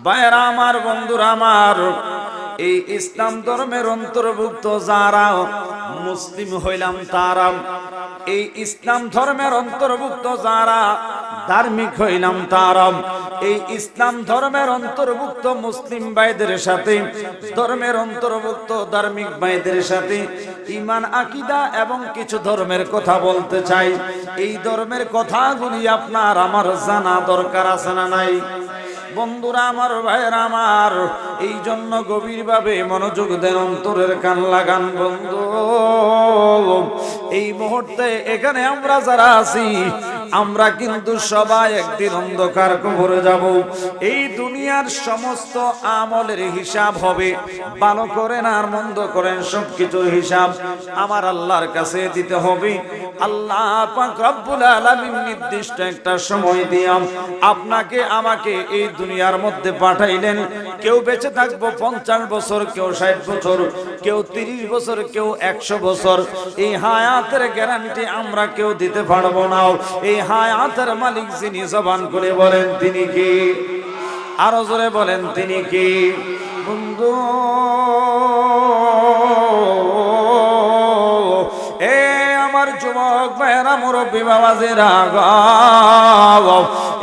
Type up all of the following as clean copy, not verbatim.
ভাইরা আমার, বন্ধুরা আমার, এই ইসলাম ধর্মের অন্তর্ভুক্ত যারা মুসলিম হইলাম তারা, এই ইসলাম ধর্মের অন্তর্ভুক্ত যারা ধার্মিক হইলাম তারা, এই ইসলাম ধর্মের অন্তর্ভুক্ত মুসলিম ভাইদের সাথে, ধর্মের অন্তর্ভুক্ত ধার্মিক ভাইদের সাথে ঈমান, আকীদা এবং কিছু ধর্মের কথা বলতে চাই। এই ধর্মের কথাগুলি আপনার আমার জানা দরকার আছে না নাই? বন্ধুরা আমার, ভাইরা আমার, এই জন্য গভীরভাবে মনোযোগ দেন, অন্তরের কান লাগান। বন্ধু, এই মুহূর্তে এখানে আমরা যারা আছি, আমরা কিন্তু সবাই একদিন অন্ধকার কবরে যাব। এই দুনিয়ার সমস্ত আমলের হিসাব হবে, ভালো করেন আর মন্দ করেন সবকিছুর হিসাব আমার আল্লাহর কাছে দিতে হবে। আল্লাহ পাক রব্বুল আলামিন নির্দিষ্ট একটা সময় দিয়াম আপনাকে আমাকে এই দুনিয়ার মধ্যে পাঠাইলেন। কেউ বেঁচে থাকবো 50 বছর, কেউ 60 বছর, কেউ 30 বছর, কেউ 100 বছর। এই হায়াতের গ্যারান্টি আমরা কেউ দিতে পারবো না। এই হায়াতের মালিক যিনি, জবান করে বলেন তিনি কি? আরো জোরে বলেন তিনি কি? বন্ধু, যুবক ভাইরা, মুরব্বী বাবাজিরা,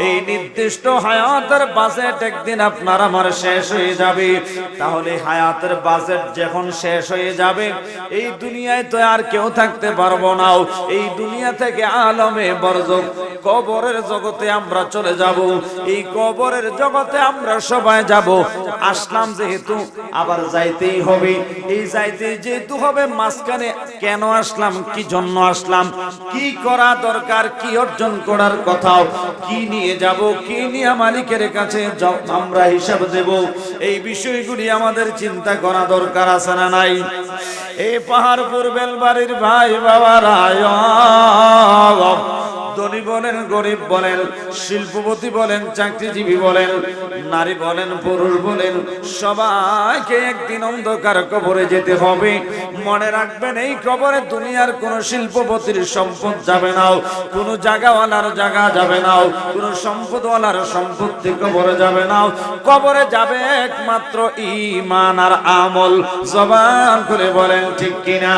এই নির্দিষ্ট হায়াতের বাজেট একদিন আপনার আমার শেষ হয়ে যাবে। তাহলে হায়াতের বাজেট যখন শেষ হয়ে যাবে, এই দুনিয়ায় তো আর কেউ থাকতে পারবো না। এই দুনিয়া থেকে আলমে বরজখ কবরের জগতে আমরা চলে যাব। এই কবরের জগতে আমরা সবাই যাব। আসলাম যেহেতু আবার যাইতেই হবে। এই যাইতে যেহেতু হবে, মাঝখানে কেন আসলাম, কি জন্য আসলাম, কি করা দরকার, কি অর্জন করার কথা, কি নিয়ে যাব, কি নিয়ে মালিকের কাছে আমরা হিসাব দেব, এই বিষয়গুলি আমাদের চিন্তা করা দরকার আছে না নাই? এই পাহাড়পুর বেলবাড়ির ভাই বাবারা, ধনী বলেন, গরিব বলেন, শিল্পপতি বলেন, চাকরিজীবী বলেন, নারী বলেন, পুরুষ বলেন, সবাইকে একদিন অন্ধকার কবরে যেতে হবে। মনে রাখবেন, এই কবরে দুনিয়ার কোন শিল্পপতির সম্পদ যাবে না, কোন জায়গাওয়ালার জায়গা যাবে না, কোন সম্পদওয়ালার সম্পত্তি কবরে যাবে না। কবরে যাবে একমাত্র ঈমান আর আমল। জবান করে বলেন ঠিক কিনা?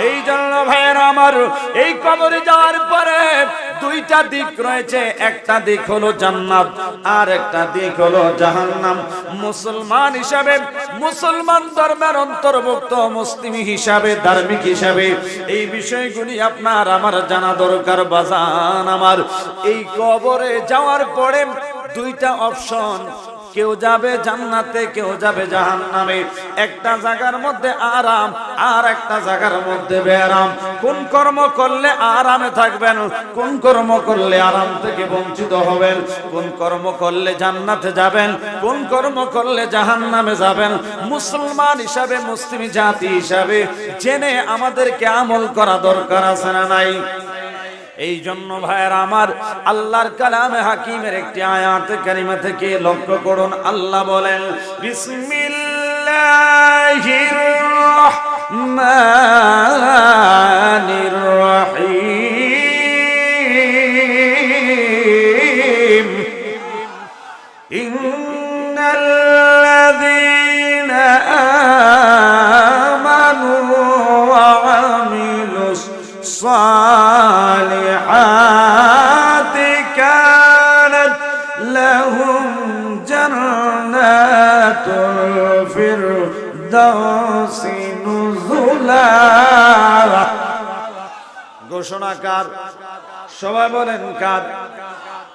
এই জন্য ভাইয়েরা আমার, এই কবরে যাওয়ার পরে দুইটা দিক রয়েছে। একটা দিক হলো জান্নাত, আর একটা দিক হলো জাহান্নাম। মুসলমান হিসাবে, মুসলমান ধর্মের অন্তর্ভুক্ত মুসলিম হিসাবে, ধার্মিক হিসাবে এই বিষয়গুলি আপনার আমার জানা দরকার। বাজান আমার, এই কবরে যাওয়ার পরে দুইটা অপশন, কেউ যাবে জান্নাতে, কেউ যাবে জাহান্নামে। একটা জায়গার মধ্যে আরাম, আর একটা জায়গার মধ্যে বেআরাম। কোন কর্ম করলে আরামে থাকবেন, কোন কর্ম করলে আরাম থেকে বঞ্চিত হবেন, কোন কর্ম করলে জান্নাতে যাবেন, কোন কর্ম করলে জাহান্নামে যাবেন, মুসলমান হিসাবে, মুসলিম জাতি হিসাবে জেনে আমাদেরকে আমল করা দরকার আছে না নাই? এই জন্য ভাইয়েরা আমার, আল্লাহর কালামে হাকিমের একটি আয়াত কারিমা থেকে লক্ষ্য করুন। আল্লাহ বলেন, বিসমিল্লাহির রহমানির রহিম, ইন্নাল্লাযীনা আমানু ওয়া আমিলুস সালিহাতি কানাত লাহুম জান্নাতুল ফিরদাউসি নুজুলা। ঘোষণাকার সবাই বলেন কার?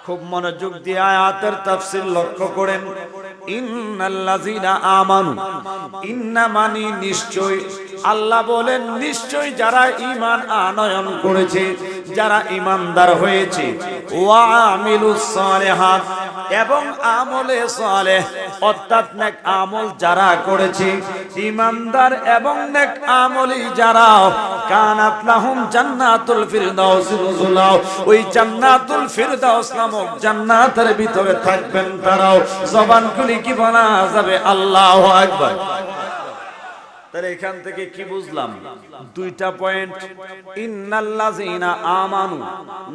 খুব মনোযোগ দিয়ে আয়াতের তাফসীর লক্ষ্য করেন। ইন্নাল্লাযীনা আমানু, ইন্না মানি নিশ্চয়, আল্লাহ বলেন নিশ্চয় যারা ঈমান আনয়ন করেছে, যারা ঈমানদার হয়েছে, ওয়া আমিলুস সালিহাত, এবং আমলে সালেহ অর্থাৎ নেক আমল যারা করেছে, ঈমানদার এবং নেক আমলি যারা, কানাত লাহুম জান্নাতুল ফিরদাউস নুজুলা, ওই জান্নাতুল ফিরদাউস নামক জান্নাতের ভিতরে থাকবেন তারাও। জবান খুলে কি বলা যাবে? আল্লাহু আকবার। তাহলে এখান থেকে কি বুঝলাম? দুইটা পয়েন্ট। ইন্নাল্লাযীনা আমানু,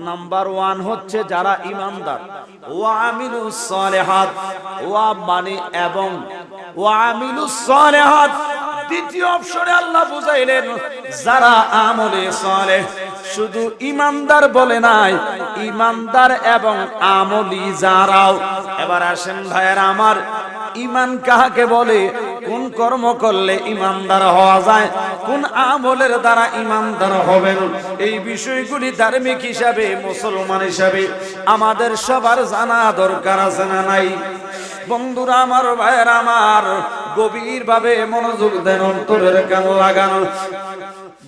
নাম্বার 1 হচ্ছে যারা ঈমানদার, ওয়া আমিলুস সালিহাত, ওয়া মানে এবং ওয়া আমিলুস সালিহাত। দ্বিতীয় অপশনে আল্লাহ বুঝাইলেন যারা আমলে সালেহ। শুধু ঈমানদার বলে নাই, ঈমানদার এবং আমলি যারাও। এবার আসেন ভাইয়েরা আমার, ঈমান কাকে বলে? কোন কর্ম করলে ঈমানদার হওয়া যায়, কোন আমলের দ্বারা ঈমানদার হবেন, এই বিষয়গুলি ধার্মিক হিসাবে, মুসলমান হিসাবে আমাদের সবার জানা দরকার আছে না নাই? বন্ধুরা আমার, ভাইয়েরা আমার, গভীর ভাবে মনোযোগ দেন, অন্তরের কান লাগান।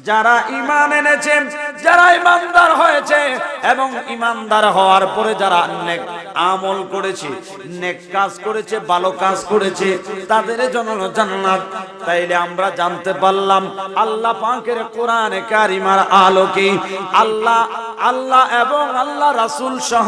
যারা ঈমান এনেছেন, যারা ঈমানদার হয়েছে এবং ঈমানদার হওয়ার পরে যারা নেক আমল করেছে, নেক কাজ করেছে, ভালো কাজ করেছে, তাদের জন্য জান্নাত। তাইলে আমরা জানতে পারলাম আল্লাহ পাকের কোরআনে কারিমার আলোকে আল্লাহ এবং আল্লাহ রাসূল সহ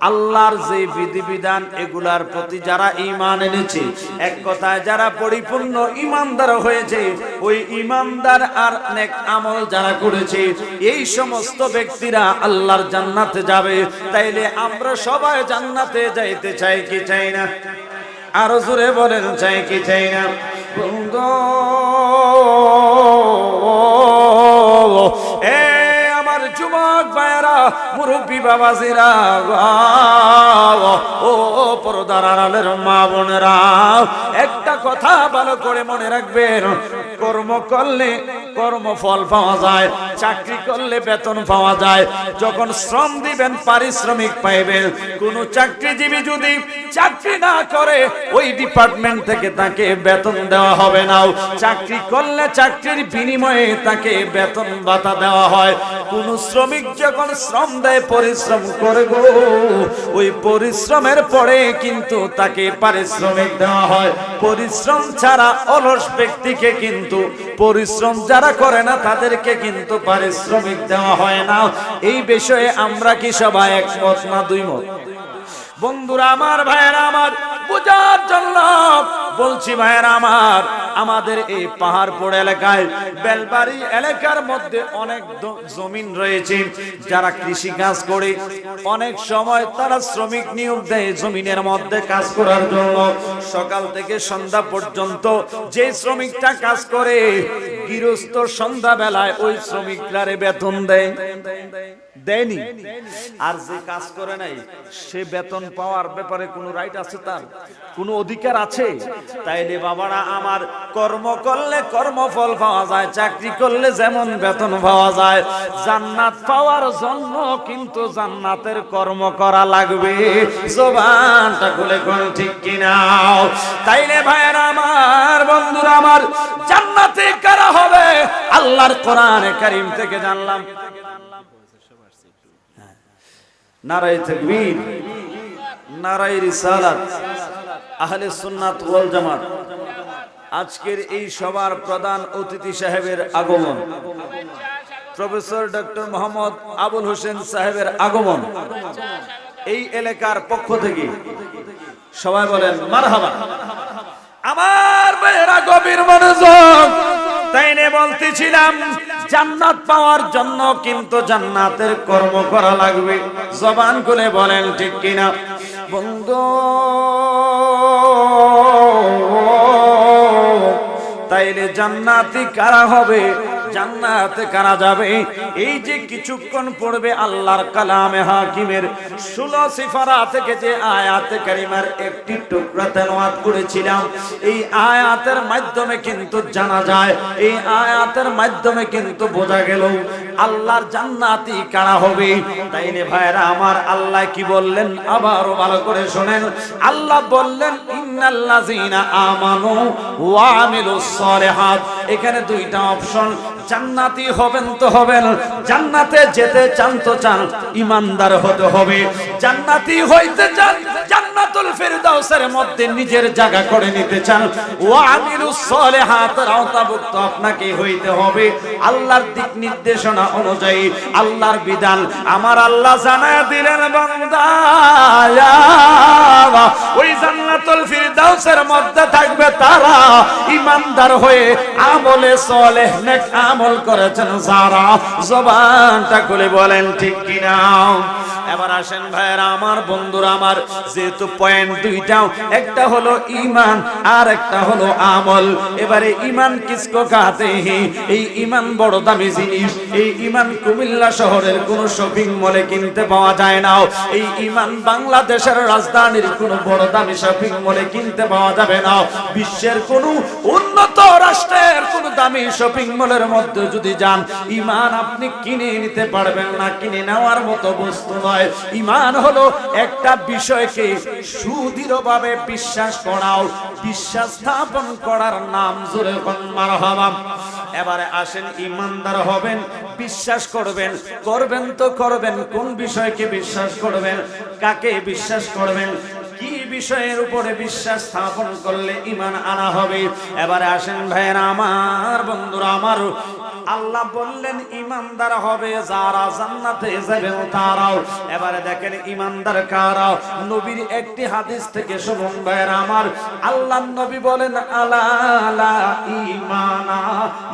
আল্লাহর যে বিধিবিধান, এগুলার প্রতি যারা ঈমান এনেছে, এক কথায় যারা পরিপূর্ণ ঈমানদার হয়েছে, ওই ঈমানদার আর নেক আমল যারা করেছে, এই সমস্ত ব্যক্তিরা আল্লাহর জান্নাতে যাবে। তাইলে আমরা সবাই জান্নাতে যাইতে চাই কি চাই না? আরো জোরে বলেন, চাই কি চাই না? বন্ধু যুবক ভাইরা, মুরব্বী বাবাজিরা, ও পর্দার আড়ালের মা বোনেরা, একটা কথা ভালো করে মনে রাখবেন, কর্ম করলে কর্মফল পাওয়া যায়, চাকরি করলে বেতন পাওয়া যায়। যখন শ্রম দিবেন পারিশ্রমিক পাইবেন। কোন চাকরিজীবী যদি চাকরি না করে, ওই ডিপার্টমেন্ট থেকে তাকে বেতন দেওয়া হবে না। চাকরি করলে চাকরির বিনিময়ে তাকে বেতন ভাতা দেওয়া হয়। কোন শ্রমিক যখন শ্রম দেয়, পরিশ্রম করে গো, ওই পরিশ্রমের পরে কিন্তু তাকে পারিশ্রমিক দেওয়া হয়। পরিশ্রম ছাড়া অলস ব্যক্তিকে কিন্তু, পরিশ্রম যারা করে না তাদেরকে কিন্তু পারিশ্রমিক দেওয়া হয় না। এই বিষয়ে আমরা কি সবাই একমত না দুই মত? বন্ধুরা আমার, ভাইয়েরা আমার, বোঝার জন্য বলছি ভাইয়েরা আমার, আমাদের এই পাহাড়পুর এলাকায়, বেলবাড়ি এলাকার মধ্যে অনেক জমিন রয়েছে। যারা কৃষি কাজ করে, অনেক সময় তারা শ্রমিক নিয়োগ দেয় জমিনের মধ্যে কাজ করার জন্য। সকাল থেকে সন্ধ্যা পর্যন্ত যে শ্রমিকটা কাজ করে, গৃহস্থ সন্ধ্যা বেলায় ওই শ্রমিকরারে বেতন দেয়, দেয়নি? আর যে কাজ করে নাই, সে বেতন পাওয়ার ব্যাপারে কোনো রাইট আছে? তার কোনো অধিকার আছে? তাইলে বাবারা আমার, কর্ম করলে কর্মফল পাওয়া যায়, চাকরি করলে যেমন বেতন পাওয়া যায়, জান্নাত পাওয়ার জন্য কিন্তু জান্নাতের কর্ম করা লাগবে। জবানটা খুলে কোন ঠিক কিনা? তাইলে ভাইয়েরা আমার, বন্ধুরা আমার, জান্নাতে কারা হবে? আল্লাহর কোরআনে কারীম থেকে জানলাম। নারায়ে তাকবীর, নারায়ে রিসালাত, আহলে সুন্নাত ওয়াল জামাত। আজকের এই সবার প্রধান অতিথি সাহেবের আগমন, প্রফেসর ডক্টর মোহাম্মদ আবুল হোসেন সাহেবের আগমন, এই এলাকার পক্ষ থেকে সবাই বলেন মারহাবা। আমার ভাইয়েরা গভীর মনোযোগ। তাইলে বলতেছিলাম, জান্নাত পাওয়ার জন্য কিন্তু জান্নাতের কর্ম করা লাগবে। জবান খুলে বলেন ঠিক কিনা? বন্ধু, তাইলে জান্নাতি কারা হবে, জান্নাতে কারা যাবে? এই যে কিছুক্ষণ পড়বে আল্লাহর কালামে হাকিমের 16 সিফারা থেকে যে আয়াতে কারিমার একটি টুকরা তেলাওয়াত করেছিলাম, এই আয়াতের মাধ্যমে কিন্তু জানা যায়, এই আয়াতের মাধ্যমে কিন্তু বোঝা গেল আল্লাহর জান্নাতি কারা হবে। তাইলে ভাইরা আমার, আল্লাহ কি বললেন আবারও ভালো করে শুনেন। আল্লাহ বললেন ইন্নাল্লাযীনা আমানু ওয়া আমিলুস সালিহাত। এখানে দুইটা অপশন। জান্নাতি হবেন তো হবেন, জান্নাতে যেতে চান তো চান, ঈমানদার হতে হবে। জান্নাতি হইতে চান, জান্নাতুল ফেরদাউসের মধ্যে নিজের জায়গা করে নিতে চান, ওয়া আমিলুস সলিহাতের আওতাভুক্ত আপনাকে হইতে হবে। আল্লাহর দিক নির্দেশনা অনুযায়ী আল্লাহর বিধান আমার আল্লাহ জানায় দিলেন, বান্দা ওই জান্নাতুল ফিরদাউসের মধ্যে থাকবে তারা ঈমানদার হয়ে আমলে সালেহ নেক আমল করেছেন যারা। জবানটা খুলে বলেন ঠিক কিনা? এবার আসেন ভাইরা আমার, বন্ধুরা আমার, যেহেতু পয়েন্ট দুইটাও, একটা হলো ঈমান আর একটা হলো আমল। এবারে ঈমান কিসকো কাতে হি, এই ঈমান বড় দামি জিনিস। এই ঈমান কুমিল্লা শহরের কোন শপিং মলে কিনতে পাওয়া যায় না। এই ঈমান বাংলাদেশের রাজধানীর কোন বড় দামি শপিং মলে কিনতে পাওয়া যাবে না। বিশ্বের কোন উন্নত রাষ্ট্রের কোন দামি শপিং মলের মধ্যে যদি যান, ঈমান আপনি কিনে নিতে পারবেন না, কিনে নেওয়ার মতো বস্তু নয়। ঈমান হলো একটা বিষয়কে সুদৃঢ়ভাবে বিশ্বাস করাও, বিশ্বাস স্থাপন করার নাম। জোরে কোন মারহাবা। এবারে আসেন, ঈমানদার হবেন, বিশ্বাস করবেন, করবেন তো করবেন, কোন বিষয়কে বিশ্বাস করবেন, কাকে বিশ্বাস করবেন, কি বিষয়ের উপরে বিশ্বাস স্থাপন করলে ঈমান আনা হবে। এবারে আসেন ভাইরা আমার, বন্ধুরা আমার, আল্লাহ বললেন ঈমানদার হবে যারা জান্নাতে যাবে তারাও। এবারে দেখেন ঈমানদার কারা। নবীর একটি হাদিস থেকে শুনুন ভাইরা আমার, আল্লাহর নবী বলেন, আলা লা ঈমানা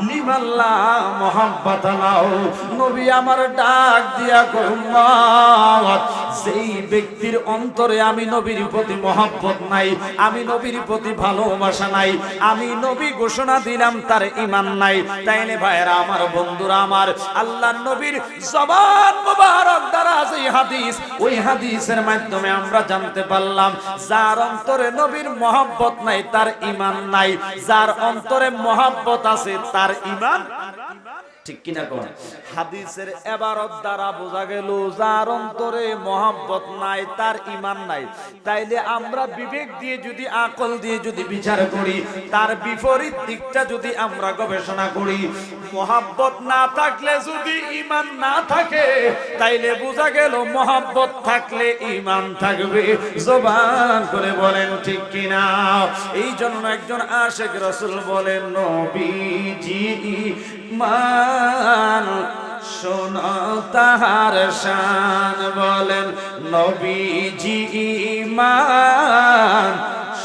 লিমান লা মুহাব্বাতা লাহু। নবী আমার ডাক দিয়া উম্মত, যেই ব্যক্তির অন্তরে আমি নবীর প্রতি মহব্বত নাই, আমি নবীর প্রতি ভালোবাসা নাই, আমি নবী ঘোষণা দিলাম তার ঈমান নাই। তাইলে ভাইরা আমার, বন্ধুরা আমার, আল্লাহর নবীর জবান মুবারক দ্বারা যে হাদিস, ওই হাদিসের মাধ্যমে আমরা জানতে পারলাম, যার অন্তরে নবীর মহব্বত নাই তার ঈমান নাই, যার অন্তরে মহব্বত আছে তার ঈমান। ঠিক কিনা কোন? হাদিসের ইবারত দ্বারা বোঝা গেল যার অন্তরে মহব্বত নাই তার ঈমান নাই। তাইলে আমরা বিবেক দিয়ে যদি, আকল দিয়ে যদি বিচার করি, তার বিপরীত দিকটা যদি আমরা গবেষণা করি, মহব্বত না থাকলে যদি ঈমান না থাকে, তাইলে বোঝা গেল মহব্বত থাকলে ঈমান থাকবে। জবান করে বলেন ঠিক কিনা? এই জন্য একজন আশিক রাসূল বলেন, নবীজি মান শোনো তাহার শান। বলেন, নবীজি ঈমান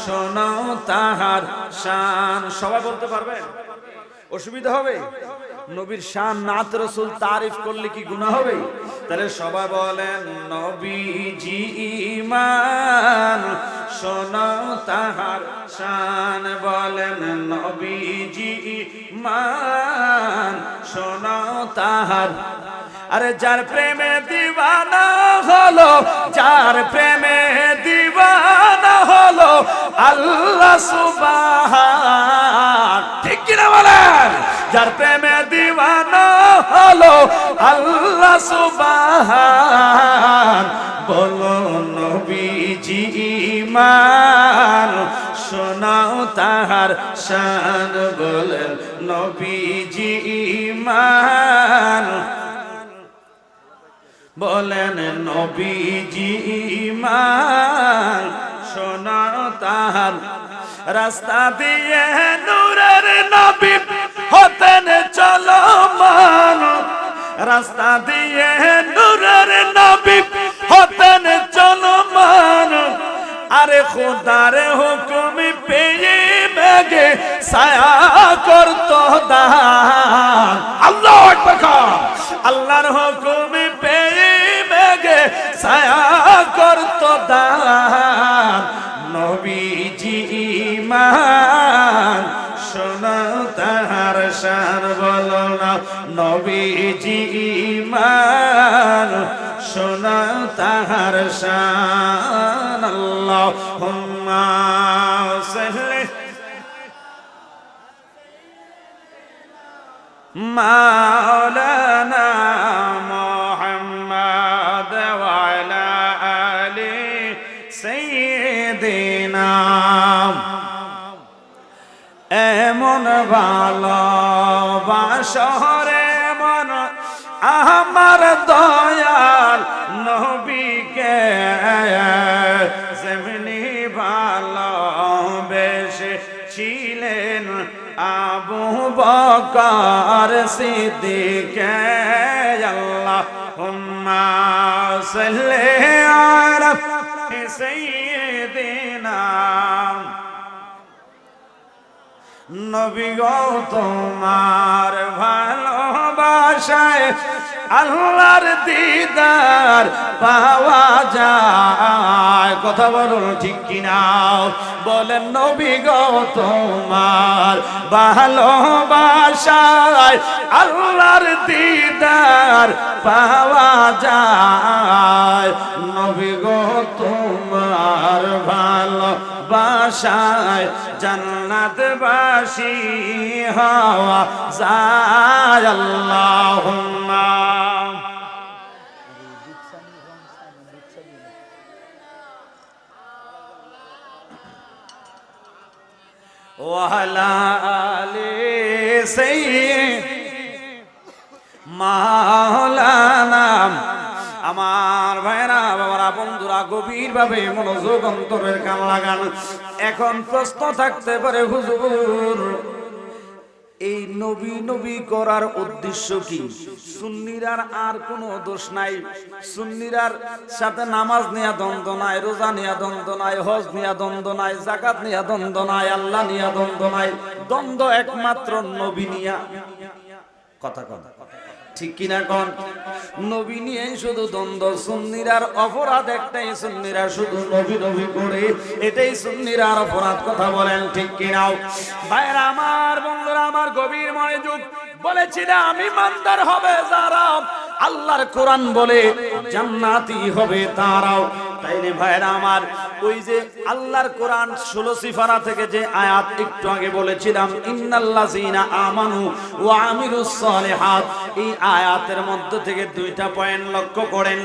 শোনো তাহার শান। সবাই বলতে পারবেন? অসুবিধা হবে? নবীর শান নাত রাসূল তারিফ করলে কি গুনাহ হবে? তাহলে সবাই বলেন, নবীজি ঈমান শোনো তাহার শান। বলেন, নবীজি ঈমান শোনো তাহার। আরে যার প্রেমে দিওয়ানা হলো, যার প্রেমে দিওয়ানা হলো আল্লাহ সুবহান। ঠিক কিনা বলেন? যার প্রেমে দিওয়ানা হলো আল্লাহ সুবহান। বলো নবীজি ঈমান শোনাও তাহার শান। বলেন, নবীজি ঈমান। বলেন, নবীজি ঈমান শোনাও তাহার। রাস্তা দিয়ে নূরের নবী হতেন চলমান, রাস্তা দিয়ে নূরের নবী হতেন চলমান। আরে খোদার হুকুম পেয়ে মেঘে ছায়া করতো দান। আল্লাহু আকবার। আল্লাহর হুকুম পেয়ে মেঘে ছায়া করতো দান। নবীজি ঈমান শোনাও তাহার শান। বলো না, নবীজি ঈমান শোনাও তাহার শান। আল্লাহুম্মা সাল্লি মাওলানা মুহাম্মদ ওয়া আলা আলি সাইয়্যিদিনা। এমন ভালোবাসা রে মন আমার দয়াল নবীকে, যেমনি ভালোবেসেছিলেন আবু বকর সিদ্দিক আল্লাহুম্মা সাল্লি আলা সাইয়্যিদিনা নবী গো তোমার ভালোবাসায় আল্লাহর দিদার পাওয়া যায়। কথা বলুন ঠিক কিনা? বলেন নবী গো তোমার ভালোবাসায় আল্লাহর দিদার পাওয়া যায়। নবী গো তোমার ভালোবাসায় জান্নাতবাসী হওয়া যায়। আল্লাহুম্মা ওয়া আলা আলি সাইয়্যিদিনা মাওলানা। আমার ভাইরা বাবারা বন্ধুরা গভীর ভাবে মনোযোগ অন্তরের কান লাগান। এখন প্রশ্ন থাকতে পারে, হুজুর এই নবী নবী করার উদ্দেশ্য কি? সুন্নিরার আর কোনো দোষ নাই, সুন্নিরার সাথে নামাজ নিয়ে দ্বন্দ্ব নাই, রোজা নিয়ে দ্বন্দ্ব নাই, হজ নিয়ে দ্বন্দ্ব নাই, যাকাত নিয়ে দ্বন্দ্ব নাই, আল্লাহ নিয়ে দ্বন্দ্ব নাই, দ্বন্দ্ব একমাত্র নবী নিয়া। কথা কথা ঠিক কিনা কোন? নবী নিয়ে শুধু দ্বন্দ্ব। সুন্নিরার অপরাধ একটাই, সুন্নিরা শুধু নবী নবী করে, এটাই সুন্নিরার অপরাধ। কথা বলেন ঠিক কিনা? ভাইরা আমার, বন্ধুরা আমার, গভীর মনোযোগ। বলেছিলাম ইমানদার হবে যারা, আল্লাহর কোরআন বলে জান্নাতি হবে তারাও। তাইলে ভাইরা আমার, ওই যে আল্লাহর কোরআন 16 সিফারা থেকে যে আয়াত একটু আগে বলেছিলাম, ইন্নাল্লাযীনা আমানু ওয়া আমিলুস সালিহাত, এই আয়াতের মধ্যে থেকে দুইটা পয়েন্ট লক্ষ্য করেন।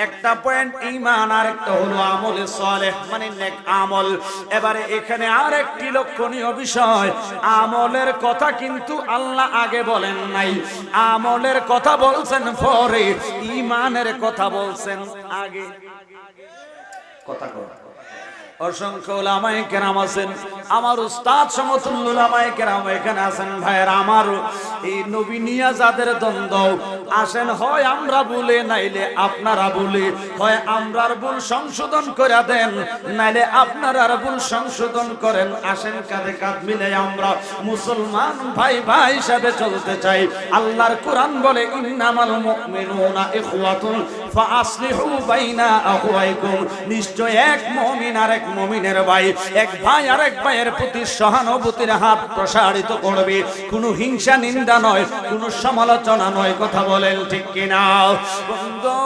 একটা পয়েন্ট ঈমান, আর একটা হলো আমলে সালেহ মানে নেক আমল। এবারে এখানে আরেকটি লক্ষণীয় বিষয়, আমলের কথা কিন্তু আল্লাহ আগে বলেন নাই, আমলের কথা বলছেন পরে, ঈমানের কথা বলছেন আগে। কথা কর। অসংখ্য উলামায়ে কেরাম আছেন, আমার উস্তাদ সমতুল্য উলামায়ে কেরাম এখানে আছেন। ভাইয়ের আমার, এই নবী নিয়া যাদের দ্বন্দ্ব, আসেন হয় আমরা বলে, নাইলে আপনারা বলে, হয় আমরার ভুল সংশোধন করে দেন, নাইলে আপনারার ভুল সংশোধন করেন। আসেন কাঁধে কাঁধ মিলে আমরা মুসলমান ভাই ভাই হিসাবে চলতে চাই। আল্লাহর কোরআন বলে, ইন্নামাল মুমিনুনা ইখওয়াতুন ফাআসলিহু বাইনা আখওয়াইকুম, নিশ্চয় এক মুমিন আর এক মুমিনের ভাই, এক ভাই আর এক ভাইয়ের প্রতি সহানুভূতির হাত প্রসারিত করবে। কোনো হিংসা নিন্দা নয়, কোনো সমালোচনা নয়। কথা বলেন ঠিক কিনা? বন্ধু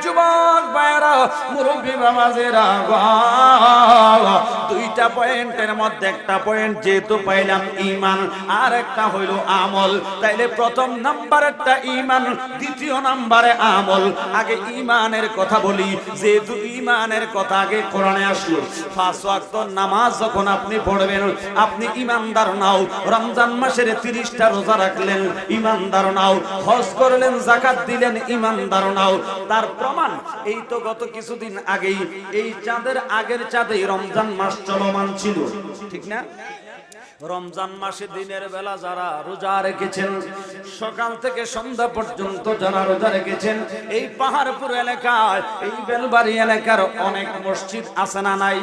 যুবক ভাইরা, মুরব্বী বাবাজেরা, দুইটা পয়েন্টের মধ্যে একটা পয়েন্ট যেহেতু পাইলাম ঈমান, আর একটা হইল আমল। তাইলে প্রথম নাম্বারেরটা ঈমান, দ্বিতীয় নাম্বারে আমল। আগে ঈমানের কথা বলি, যেহেতু ঈমানের কথা আগে কোরআনে আসলো। 5 ওয়াক্ত নামাজ যখন আপনি পড়বেন, আপনি ঈমানদার নাও। রমজান মাসের 30টা রোজা রাখলেন, ঈমানদার নাও। হজ করলেন, যাকাত দিলেন, ঈমানদার নাও। তার প্রমাণ এই তো গত কিছুদিন আগেই, এই চাঁদের আগের চাঁদেই রমজান মাস চলমান ছিল, ঠিক না? রমজান মাসে দিনের বেলা যারা রোজা রেখেছেন, সকাল থেকে সন্ধ্যা পর্যন্ত যারা রোজা রেখেছেন, এই পাহাড়পুর এলাকায়, এই বেলবাড়ি এলাকার অনেক মসজিদ আছে না নাই?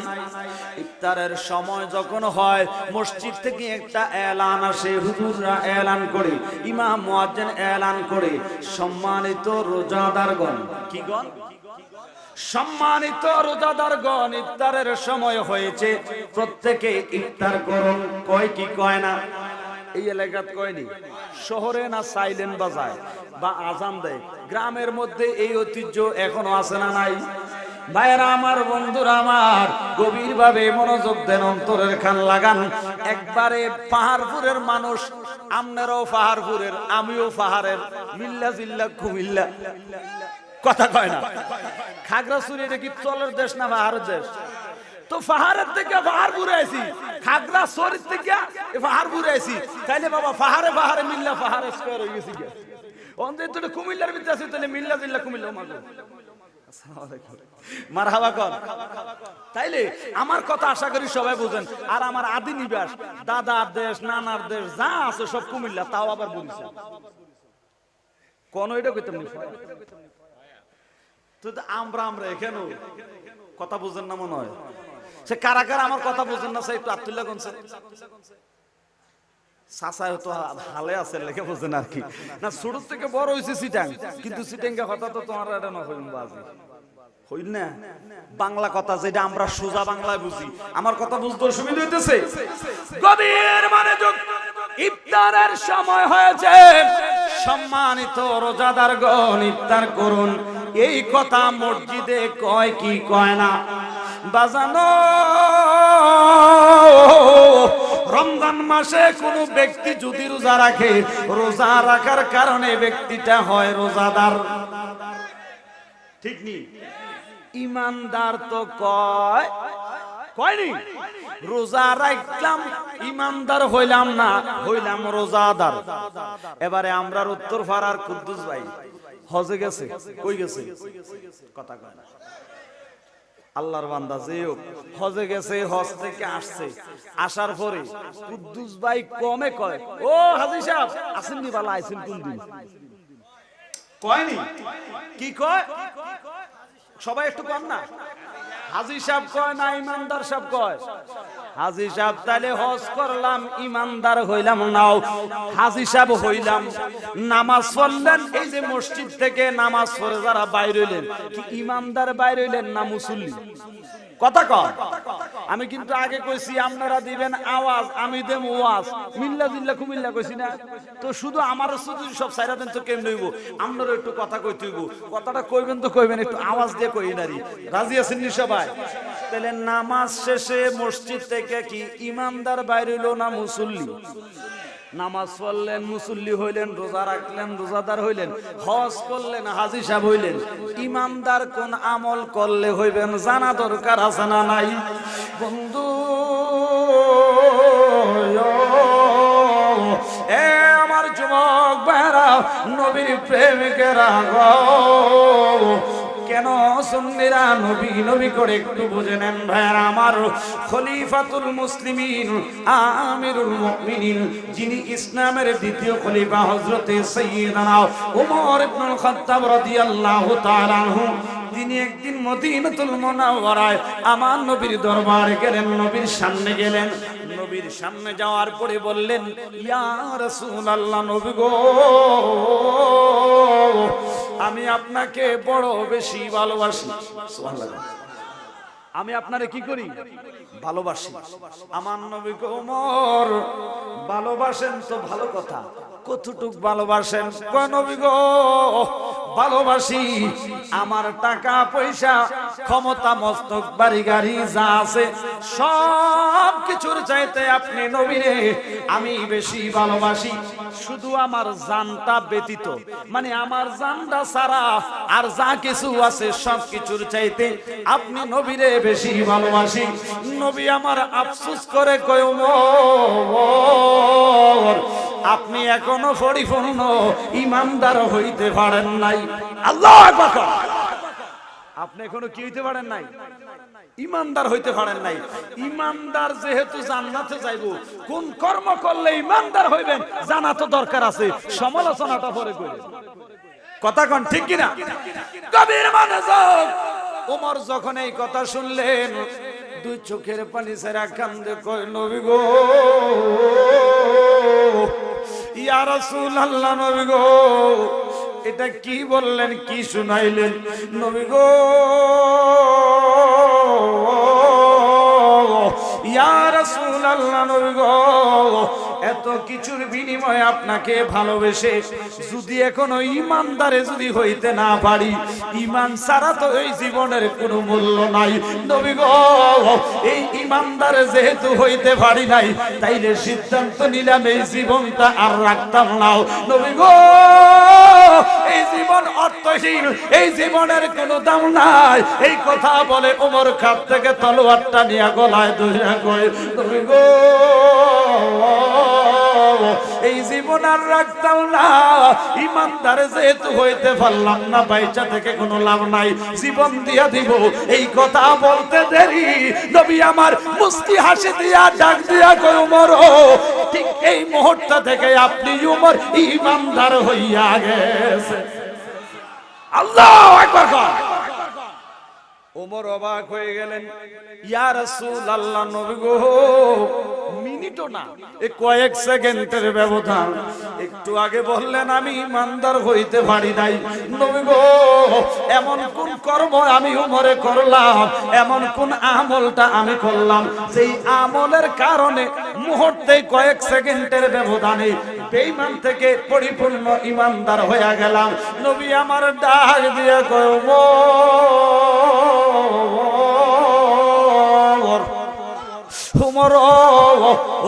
ইফতারের সময় যখন হয়, মসজিদ থেকে একটা এলান আসে, হুজুররা এলান করে, ইমাম মুয়াজ্জিন এলান করে, সম্মানিত রোজাদারগণ, কি গণ? সম্মানিত রোজাদারগণ, ইফতারের সময় হয়েছে, প্রত্যেকে ইফতার করুন। কয় কি কয় না? এই এলাকাত কয়নি? শহরে না সাইলেন্ট বাজায় বা আজান দেয়? গ্রামের মধ্যে এই ঐতিহ্য এখনো আছে না নাই? ভাইরা আমার, বন্ধুরা আমার, গভীর ভাবে মনোযোগ দেন, অন্তরের কান লাগান। একবারে পাহাড়পুরের মানুষ, আপনারাও পাহাড়পুরের, আমিও পাহাড়ের, মিল্লা জিল্লা কুমিল্লা। কথা কয় না? খাগড়াছড়ি এটা কি চলের দেশ না পাহাড়ের দেশ? তো পাহাড়ের থেকে পাহাড়পুরে আইছি, খাগড়াছড়ি থেকে পাহাড়পুরে আইছি, তাইলে বাবা পাহাড়ে পাহাড়ে মিল্লা পাহাড়ে স্কয়ার হয়ে গেছি। অন্তত তো কুমিল্লার ভিতরে আছে তাহলে মিল্লা জিল্লা কুমিল্লা মাগো মারহাবা কর। তাইলে আমার কথা আশা করি সবাই বুঝেন। আর আমার আদি নিবাস দাদার দেশ নানার দেশ যা আছে সব কুমিল্লা, তাও আবার বলছে কোন এটা কইতাম না তো আমরা এখানে কথা বুঝেন না মনে হয়। সে কারা কারা আমার কথা বুঝেন না সে একটু আব্দুল্লাহ গনছে চাচায় তো হালে আছে লেখে বুঝেন আর কি না। ছোট থেকে বড় হয়েছে সিটাং, কিন্তু সিটাঙ্গা কথা তো তোমার এটা না হইন বাজি হইল না। বাংলা কথা যেটা আমরা সোজা বাংলায় বুঝি, আমার কথা বুঝতে অসুবিধা হইতেছে। গভীর মানে ইফতারের সময় হয়েছে, সম্মানিত রোজাদারগণ ইফতার করুন। এই কথা মসজিদে কয় কি কয় না বাজানো। রমজান মাসে কোন ব্যক্তি যদি রোজা রাখে, রোজা রাখার কারণে ব্যক্তিটা হয় রোজাদার, ঠিক নি? ইমানদার তো কয়নি রোজা রাখলাম ইমানদার হইলাম না, হইলাম রোজাদার। এবারে আমরার উত্তর পাড়ার কুদ্দুস ভাই হজে গেছে, কই গেছে কথা কয় না। আল্লাহর বান্দা যে হজে গেছে, হজ থেকে আসছে, আসার পরে কুদ্দুস ভাই কমে কয়, ও হাজী সাহেব আসেননি, বালা আইছেন কোন দিন? কয়নি কি কয়? সবাই একটু কম না? হাজী সাহেব কয় না ইমানদার সাহেব কয়? হাজী সাহেব তাহলে হজ করলাম ইমানদার হইলাম নাও, হাজী সাহেব হইলাম। নামাজ পড়লেন, এই যে মসজিদ থেকে নামাজ পড়ে যারা বাইর হইলেন, কি ইমানদার বাইর হইলেন না মুসল্লি? কথা কর। আমি কিন্তু আগে কইছি আপনারা দিবেন আওয়াজ, আমি দেব ওয়াজ। মিল্লা জিল্লা কুমিল্লা কইছি না তো? শুধু আমার শুধু সব সাইরা দেন তো কেমন হইব? আপনারা একটু কথা কইতে হইব, কথাটা কইবেন তো কইবেন, একটু আওয়াজ দিয়ে কই নারি। রাজি আছেন নি সবাই? তাহলে নামাজ শেষে মসজিদ থেকে কি ইমানদার বাইর হইল না মুসল্লি? নামাজ পড়লেন মুসল্লি হইলেন, রোজা রাখলেন রোজাদার হইলেন, হজ করলেন হাজী সাহেব হইলেন। ইমানদার কোন আমল করলে হইবেন জানা দরকার আছে না নাই? বন্ধু এ আমার যুবক ভাইরা, নবীর প্রেমিকেরা গো, কেন সুন্নিরা নবী নবী করে একটু বুঝে নেন ভাইরা আমার। খলিফাতুল মুসলিমিন আমিরুল মুমিনিন, যিনি ইসলামের দ্বিতীয় খলিফা, হযরতে সাইয়্যিদানা ওমর ইবনুল খাত্তাব রাদিয়াল্লাহু তাআলা আনহু, তিনি একদিন মদিনাতুল মুনাওয়ারায় আমার নবীর দরবারে গেলেন, নবীর সামনে গেলেন। নবীর সামনে যাওয়ার পরে বললেন, ইয়া রাসূলুল্লাহ, নবী গো, আমি আপনাকে বড় বেশি ভালোবাসি। সুবহানাল্লাহ। আমি আপনারে কি করি? ভালোবাসি। আমার নবী গো ওমর, ভালোবাসেন তো ভালো কথা, কতটুক ভালোবাসেন? কয় নবী গো, ভালোবাসি আমার টাকা পয়সা ক্ষমতা মস্তক বাড়ি গাড়ি যা আছে সব কিছুর চাইতে আপনি নবীরে আমি বেশি ভালোবাসি। শুধু আমার জানটা ব্যতীত, মানে আমার জানটা ছাড়া আর যা কিছু আছে সব কিছুর চাইতে আপনি নবীরে বেশি ভালোবাসি। নবী আমার আফসোস করে কয়, ওমর, আপনি এখনো পরিপূর্ণ ইমানদার হইতে পারেন নাই। আল্লাহু আকবার। আপনি এখনো কি হইতে পারেন নাই? ইমানদার হইতে পারেন নাই। ইমানদার যেহেতু জান্নাতে যাইব, কোন কর্ম করলে ইমানদার হইবেন জানা তো দরকার আছে। সমালোচনাটা পরে করি, কথা কোন ঠিক কিনা? কবির মনোযোগ। ওমর যখন এই কথা শুনলেন, দুই চোখের পানি ছেড়ে কান্দে কয়, নবী গো, ইয়া রাসূলুল্লাহ, নবী গো, এটা কি বললেন, কি শুনাইলেন? নবী গো, ইয়া রাসূলুল্লাহ, নবী গো, এত কিছুর বিনিময়ে আপনাকে ভালোবেসে যদি এখনো ইমানদারে যদি হইতে না পারি, ইমান ছাড়া তো এই জীবনের কোনো মূল্য নাই। নবী গো, এই ইমানদারে যেহেতু হইতে পারি নাই, তাইলে সিদ্ধান্ত নিলাম এই জীবনটা আর রাখতাম না। নবী গো, এই জীবন অর্থহীন, এই জীবনের কোনো দাম নাই। এই কথা বলে ওমর খাত থেকে তলোয়ারটা নিয়ে গলায় ধরে কয়, নবী গো, এই জীবন আর রাখতাম না, ইমানদার যেহেতু হইতে পারলাম না, বাইচা থেকে কোনো লাভ নাই, জীবন দিয়া দিব। এই কথা বলতে দেরি নবী আমার মুস্কি হাসি দিয়া ডাক দিয়া কই উমর, ঠিক এই মুহূর্ত থেকে আপনি উমর ইমানদার হইয়া গেছে। আল্লাহু আকবার। ওমর অবাক হয়ে গেলেন, ইয়া রাসূলুল্লাহ, নবী গো, মিনিটও না, এই কয়েক সেকেন্ডের ব্যবধান, একটু আগে বললেন আমি ইমানদার হইতে পারি নাই। নবী গো, এমন কোন কর্ম আমি উমরে করলাম, এমন কোন আমলটা আমি করলাম, যেই আমলের কারণে মুহূর্তে কয়েক সেকেন্ডের ব্যবধানে বেঈমান থেকে পরিপূর্ণ ইমানদার হয়ে গেলাম। নবী আমার ডাক দিয়ে কয়, উমর,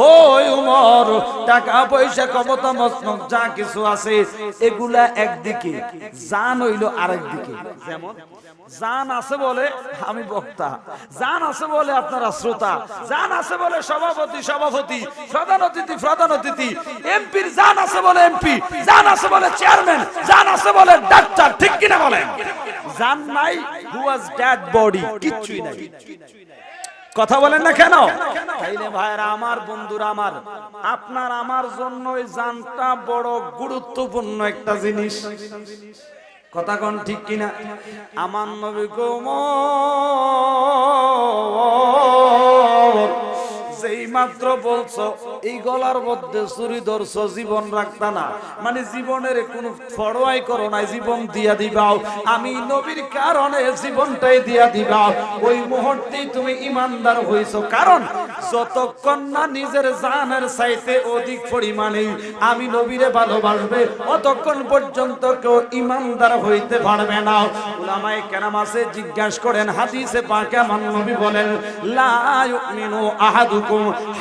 ওই উমর, টাকা পয়সা ক্ষমতা মসনদ যা কিছু আছে এগুলা একদিকে, জান হইল আরেক দিকে। যেমন জান আছে বলে আমি বক্তা, জান আছে বলে আপনারা শ্রোতা, জান আছে বলে সভাপতি, প্রধান অতিথি, এমপির জান আছে বলে এমপি, জান আছে বলে চেয়ারম্যান, জান আছে বলে ডাক্তার, ঠিক কিনা বলেন? জান নাই, হু ওয়াজ ডেড বডি, কিচ্ছুই নাই। কথা বলেন না কেন? তাইলে ভাইরা আমার, বন্ধুরা আমার, আপনার আমার জন্য এই জানটা বড় গুরুত্বপূর্ণ একটা জিনিস। কথা কোন ঠিক কিনা? আমার নবী গো, যেই মাত্র বলছো এই গলার মধ্যে চুরি ধরছো, জীবন রাখতা না, মানে জীবনের কোনো ফরোয়াই করো নাই, জীবন দিয়া দিবাও, আমি নবীর কারণে জীবনটাই দিয়া দিবাও, ওই মুহূর্তেই তুমি ইমানদার হইছো। কারণ যতক্ষণ না নিজের জানের চাইতে অধিক পরিমাণে আমি নবীরে ভালোবাসবে, অতক্ষণ পর্যন্ত কেউ ইমানদার হইতে পারবে না। উলামায়ে কেরাম আছে, জিজ্ঞাসা করেন, হাদিসে পাকে আমার নবী বলেন, লা ইউমিনু আহাদুকুম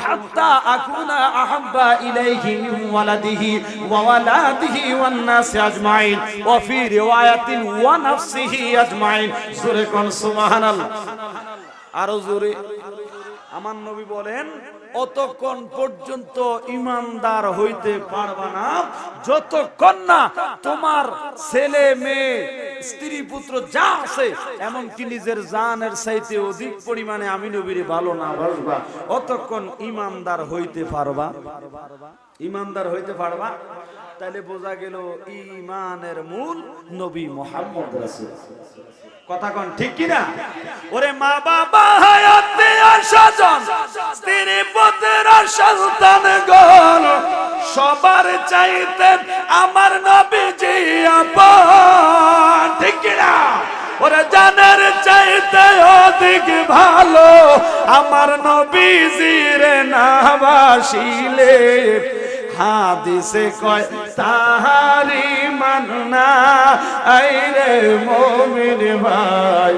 হাত্তা আকুনা আহাব্বা ইলাইহি মিন ওয়ালাদিহি ওয়া ওয়ালাদিহি ওয়ান নাসি আজমাইন ওয়া ফি রিওয়ায়াতিন ওয়া নাফসিহি আজমাইন। জোরে কোন সুবহানাল্লাহ। আরো জোরে। আমার নবী বলেন, অতক্ষণ পর্যন্ত ইমানদার হইতে পারবা না যতক্ষণ না তোমার ছেলে মেয়ে স্ত্রী পুত্র যা আছে এমনকি নিজের জানের চাইতে অধিক পরিমাণে আমি নবীর ভালো না বাসবা, অতক্ষণ ইমানদার হইতে পারবা। ইমানদার হইতে পারবা। তাহলে বোঝা গেল ঈমানের মূল নবী মুহাম্মদ রাসূল। কথা কোন ঠিক কিনা? ওরে মা বাবা হায়াতে আশাজন স্ত্রী পুত্র সন্তান গণ সবার চাইতে আমার নবীজি আপন, ঠিক কিনা? ওরে জানের চাইতে অধিক ভালো আমার নবীজির না বাসিলে, হাদিসে কয় তাহারি মাননা আইরে মুমিন ভাই,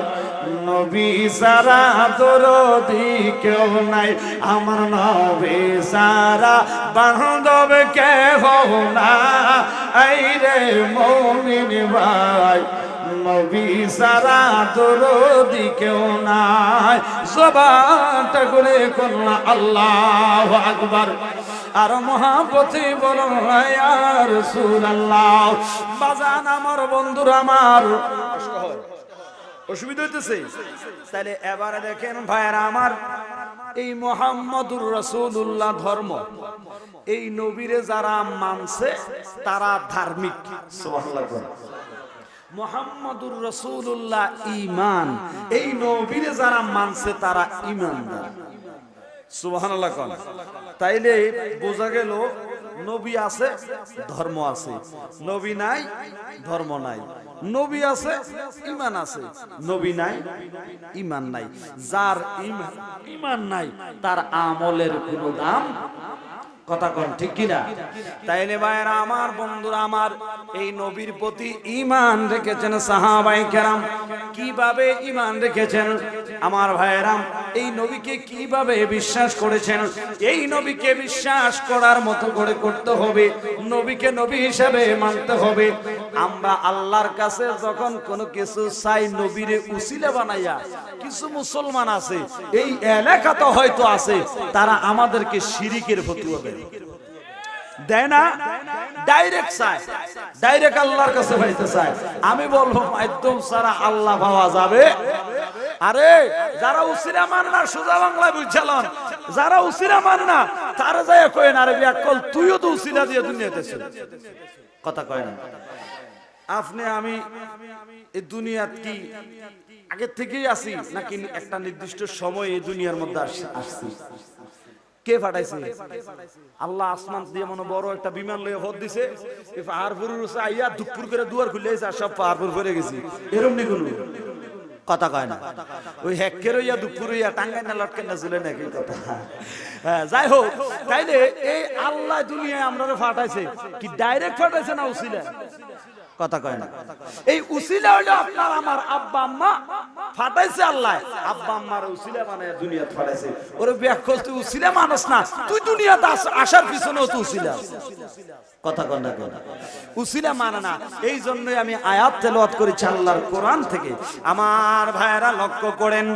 নবী সারা দরদি কেউ নাই, আমার নবী সারা বান্ধব কেহ না আইরে মুমিন ভাই, নবী সারা দরদি কেউ নাই। জবানটা করে করলা আল্লাহু আকবার। আর মহাপতি বলুন ইয়া রাসূলুল্লাহ। বাজান আমার, বন্ধুরা আমার, অসুবিধা হইতেছে? তাহলে এবারে দেখেন ভাইরা আমার, এই মুহাম্মদুর রাসূলুল্লাহ ধর্ম, এই নবীরে যারা মানছে তারা ধার্মিক। সুবহানাল্লাহ। মুহাম্মদুর রাসূলুল্লাহ ঈমান, এই নবীরে যারা মানছে তারা ঈমানদার। সুবহানাল্লাহ। তাইলে বোঝা গেল নবী আছে, ধর্ম আছে, নবী নাই, ধর্ম নাই। নবী আছে, ঈমান আছে, নবী নাই, ঈমান নাই। যার ঈমান নাই তার আমলের কোনো দাম। কথা কোন ঠিক কিনা? তাইলে ভাইরা আমার, বন্ধুরা আমার, এই নবীর প্রতি ঈমান রেখেছেন সাহাবায়ে কেরাম। কিভাবে ঈমান রেখেছেন আমার ভাইরা? এই নবীকে কিভাবে বিশ্বাস করেছেন? এই নবীকে বিশ্বাস করার মতো করে করতে হবে, নবীকে নবী হিসেবে মানতে হবে। আমরা আল্লাহর কাছে যখন কোনো কিছু চাই, নবীরে উসিলা বানাইয়া, কিছু মুসলমান আছে এই এলাকাতে হয়তো আছে, তারা আমাদেরকে শিরিকের ফতোয়া দেয়। দেয় না, ডাইরেক্ট চায়, ডাইরেক্ট আল্লাহর কাছে পাইতে চায়। আমি বলবো মাধ্যম ছাড়া আল্লাহ পাওয়া যাবে? আরে যারা উসিলা মানে না, সোজা বাংলায় বুঝালন, যারা উসিলা মানে না তারা যায় কয় না, আরে বিয়াকল তুইও তো উসিলা দিয়ে দুনিয়াতে ছিল, কথা কয় না। আপনি আমি এই দুনিয়াত কি আগে থেকেই আসি নাকি একটা নির্দিষ্ট সময় এই দুনিয়ার মধ্যে আসছি? কে পাঠাইছে? আল্লাহ আসমান দিয়ে মনে বড় একটা বিমান লয়ে ভর দিছে, পাহাড়পুরের আইয়া দুপুর করে দুয়ার খুলে আর সব পাহাড়পুর করে গেছি, এরম নি কোনো কথা কয় না। ওই হেক্কের ইয়া দুপুর ইয়া টাঙ্গাই না লটকে না ঝুলে নাকি কথা। হ্যাঁ, যাই হোক, তাইলে এই আল্লাহ দুনিয়ায় আমরা পাঠাইছে কি ডাইরেক্ট পাঠাইছে না উসিলা? কথা কয় না। এই উসিলা হলো আপনার আমার আব্বা আম্মা, ফাটাইছে আল্লাহ। আব্বা আম্মার উসিলা মানে দুনিয়াতে ফাটাইছে। ওরে ব্যাকল তুই উসিলা মানুষ না, তুই দুনিয়াতে আসার পিছনেও তো উসিলা, কথা কয় না। উসিলা মানে না। এই জন্যই আমি আয়াত তেলাওয়াত করেছি আল্লাহর কোরআন থেকে। আমার ভাইয়েরা লক্ষ্য করেন,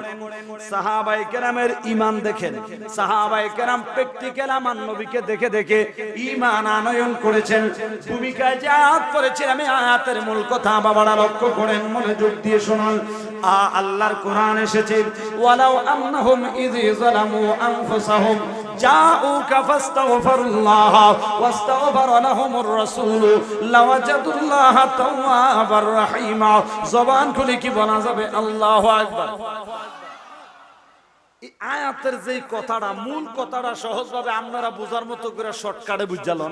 সাহাবায়ে কেরামের ঈমান দেখেন। সাহাবায়ে কেরাম প্র্যাকটিক্যাল আমার নবীকে দেখে দেখে ঈমান আনয়ন করেছেন। ভূমিকায় যে আয়াত পড়েছি আমি, আয়াতের মূল কথা বাবারা লক্ষ্য করেন, মনোযোগ দিয়ে শুনুন। আল্লাহর কোরআন এসেছে, ওয়ালাউ আন্নাহুম ইয যালামু আনফুসাহুম জাউকা ফাস্তাগফিরুল্লাহ ওয়াস্তাগফারা লাহুমুর রাসূল লাওয়াজাদুল্লাহা তাওয়াবার রহিমা। জবান খুলে কি বলা যাবে? আল্লাহু আকবার। এই আয়াতের যে কথাটা, মূল কথাটা সহজভাবে আপনারা বোঝার মতো করে শর্টকাটে বুঝালেন।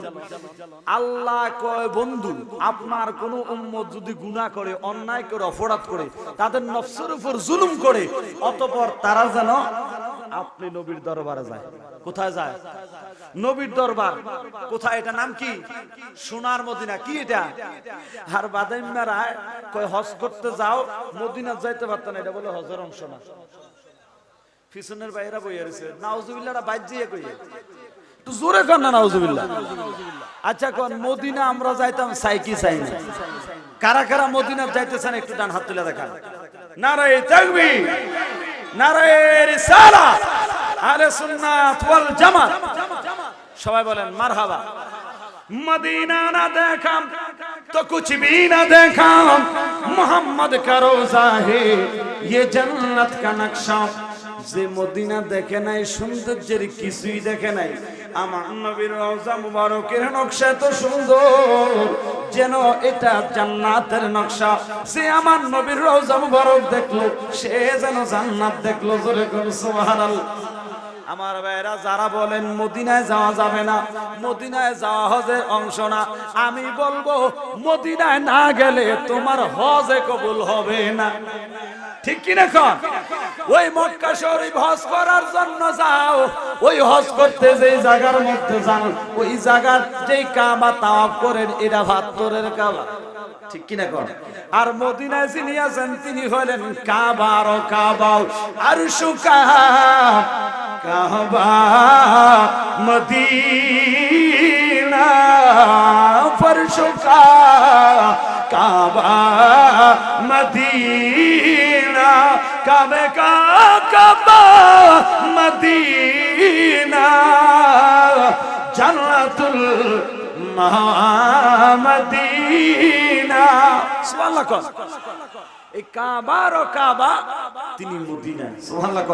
আল্লাহ কয়, বন্ধু আপনার কোন উম্মত যদি গুনাহ করে, অন্যায় করে, অপরাধ করে, তাদের নফসের উপর জুলুম করে, অতঃপর তারা যেন আপনি নবীর দরবারে যায়। কোথায় যায়? নবীর দরবার। কোথায়? এটা নাম কি? সোনার মদিনা। কি এটা? আর বাদাইম্মারা কয় হজ করতে যাও, মদিনা যাইতে পারত না, এটা বলে হজের অংশ না। পিছনের বাইরা বইয়া রয়েছে, নাউজুবিল্লাহটা বাইর দিয়ে কইয়ে একটু জোরে কর না, নাউজুবিল্লাহ। আচ্ছা কোন মদিনা আমরা যাইতাম, চাই কি চাই না? কারা কারা মদিনা যাইতেছেন একটু ডান হাত তুলে দেখান। নারায়ে তাকবীর, নারায়ে রিসালাত, আহলে সুন্নাত ওয়াল জামাত। সবাই বলেন মারহাবা। मदीना ना देखा तो कुछ भी ना देखा, मोहम्मद का रोजा है ये जन्नत का नक्शा। যে মদিনা দেখে নাই, সৌন্দর্যের কিছুই দেখে নাই, আমার নবীর রওজা মুবারকের নকশা এত সুন্দর যেন এটা জান্নাতের নকশা। সে আমার নবীর রওজা মুবারক দেখলো, সে যেন জান্নাত দেখলো। জোরে করে সুবহানাল্লাহ। আমার ভাইরা যারা বলেন মদিনায় যাওয়া যাবে না, মদিনায় যাওয়া হজের অংশ না, আমি বলবো মদিনায় না গেলে তোমার হজে কবুল হবে না। ঠিক কি না? ওই মক্কা শরীফ হজ করার জন্য যাও, ওই হজ করতে যে জায়গার মধ্যে যান, ওই জায়গার যেই কাবা তাওয়াফ করেন, এটা পাথরের কাবা। ঠিক কি না? আর মদিনায় যিনি আছেন তিনি হলেন কাবার কাবা। আর সুকা কাবা মদিনা ফরশুকা কাবা মদিনা কাবে কা কাবা মদিনা জান্নাতুল মদিনা। সুবহানাল্লাহ। এই কাবার ও কাবা তিনি মদিনায়। সুবহানাল্লাহ।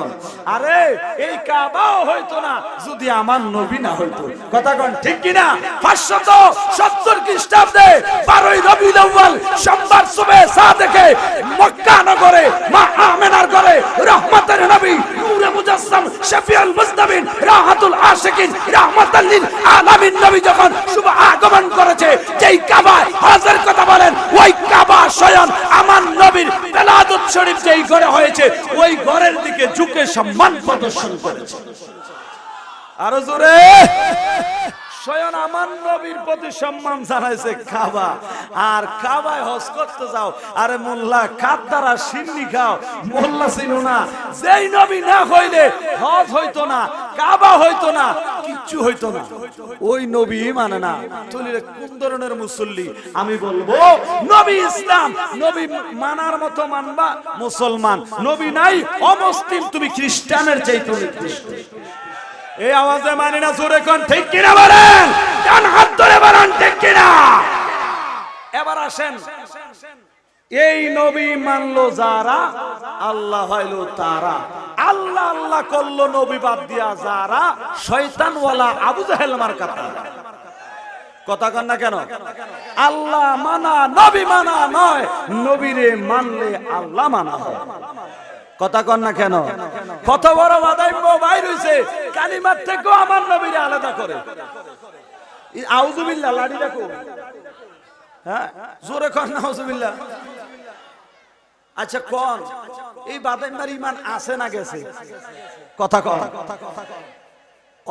আরে এই কাবাও হইতো না যদি আমার নবী না হইতো। কথা কোন ঠিক কি না? 570 খ্রিস্টাব্দে 12ই রবিউল আউয়াল সোমবার সুবে সাদেকে মক্কা নগরে মা আমেনার ঘরে রহমতের নবী নূরে মুজাসসাম শফিউল মুজতাবিন রাহাতুল আশিকিন রাহমাতাল লিল আলামিন নবী যখন শুভ আগমন করেছে, যেই কাবা হজের কথা বলেন, ওই কাবা স্বয়ং আমার নবীর বেলাদত শরীফ যেই ঘরে হয়েছে, ওই ঘরের দিকে ঝুঁকে সম্মান প্রদর্শন করেছে। আরো জোরে। স্বয়ং আমার নবীর প্রতি সম্মান জানাইছে কাবা। আর কাবায় হজ করতে যাও, আরে মোল্লা কাদ্দারা সিন্নি খাও, মোল্লা চিনো না। যেই নবী না হইলে হজ হইতো না, কাবা হইতো না, কিচ্ছু হইতো না। ওই নবী মানে না, তুই কোন ধরনের মুসল্লি? আমি বলবো নবী ইসলাম, নবী মানার মতো মানবা মুসলমান, নবী নাই অমুসলিম, তুমি খ্রিস্টানের চাইতে খ্রিস্টান। এই আওয়াজে মানি না, জোরে কোন ঠিক কিনা বলেন, ডান হাত ধরে বলেন ঠিক কিনা। এবার আসেন, এই নবী মানলো যারা, আল্লাহ হইলো তারা। আল্লাহ আল্লাহ করলো নবী বাদ দিয়া যারা, শয়তান ওয়ালা আবু জাহেল মার্কাতা। কথা কন না কেন? আল্লাহ মানা নবী মানা নয়, নবীরে মানলে আল্লাহ মানা হয়। কথা কন না কেন? কত বড় বাদাইম্য বাইর হইছে, কালিমার থেকেও আমার নবীরে আলাদা করে। আউযুবিল্লাহ, লাড়ি রাখো, হ্যাঁ জোরে কন না আউযুবিল্লাহ। আচ্ছা কোন এই বাদাইম্মার ইমান আছে না গেছে? কথা কন।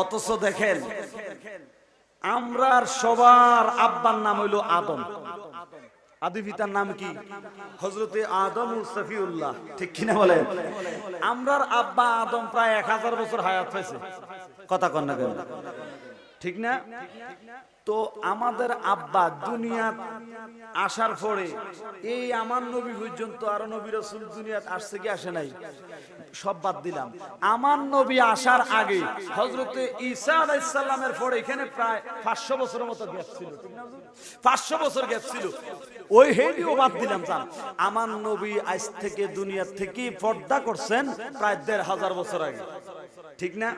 অথচ দেখেন আমরার সবার আব্বার নাম হইল আদম, আদি পিতার নাম কি? হযরতে আদম সফিউল্লাহ, ঠিক কিনা বলেন? আমরার আব্বা আদম প্রায় 1000 বছর হায়াত পাইছে। কথা কন না কেন? ঠিক না? তো আমাদের আব্বা দুনিয়া আসার পরে এই আমার নবী পর্যন্ত আরো নবী রাসূল দুনিয়াতে আসছে কি আসে নাই? সব বাদ দিলাম। আমার নবী আসার আগে হযরতে ঈসা আলাইহিস সালামের পরে এখানে প্রায় 500 বছরের মতো গ্যাপ ছিল, ঠিক না? 500 বছর গ্যাপ ছিল। ওই হেডিও বাদ দিলাম। জান আমার নবী আজ থেকে দুনিয়া থেকে পর্দা করছেন প্রায় 1500 বছর আগে, ঠিক না?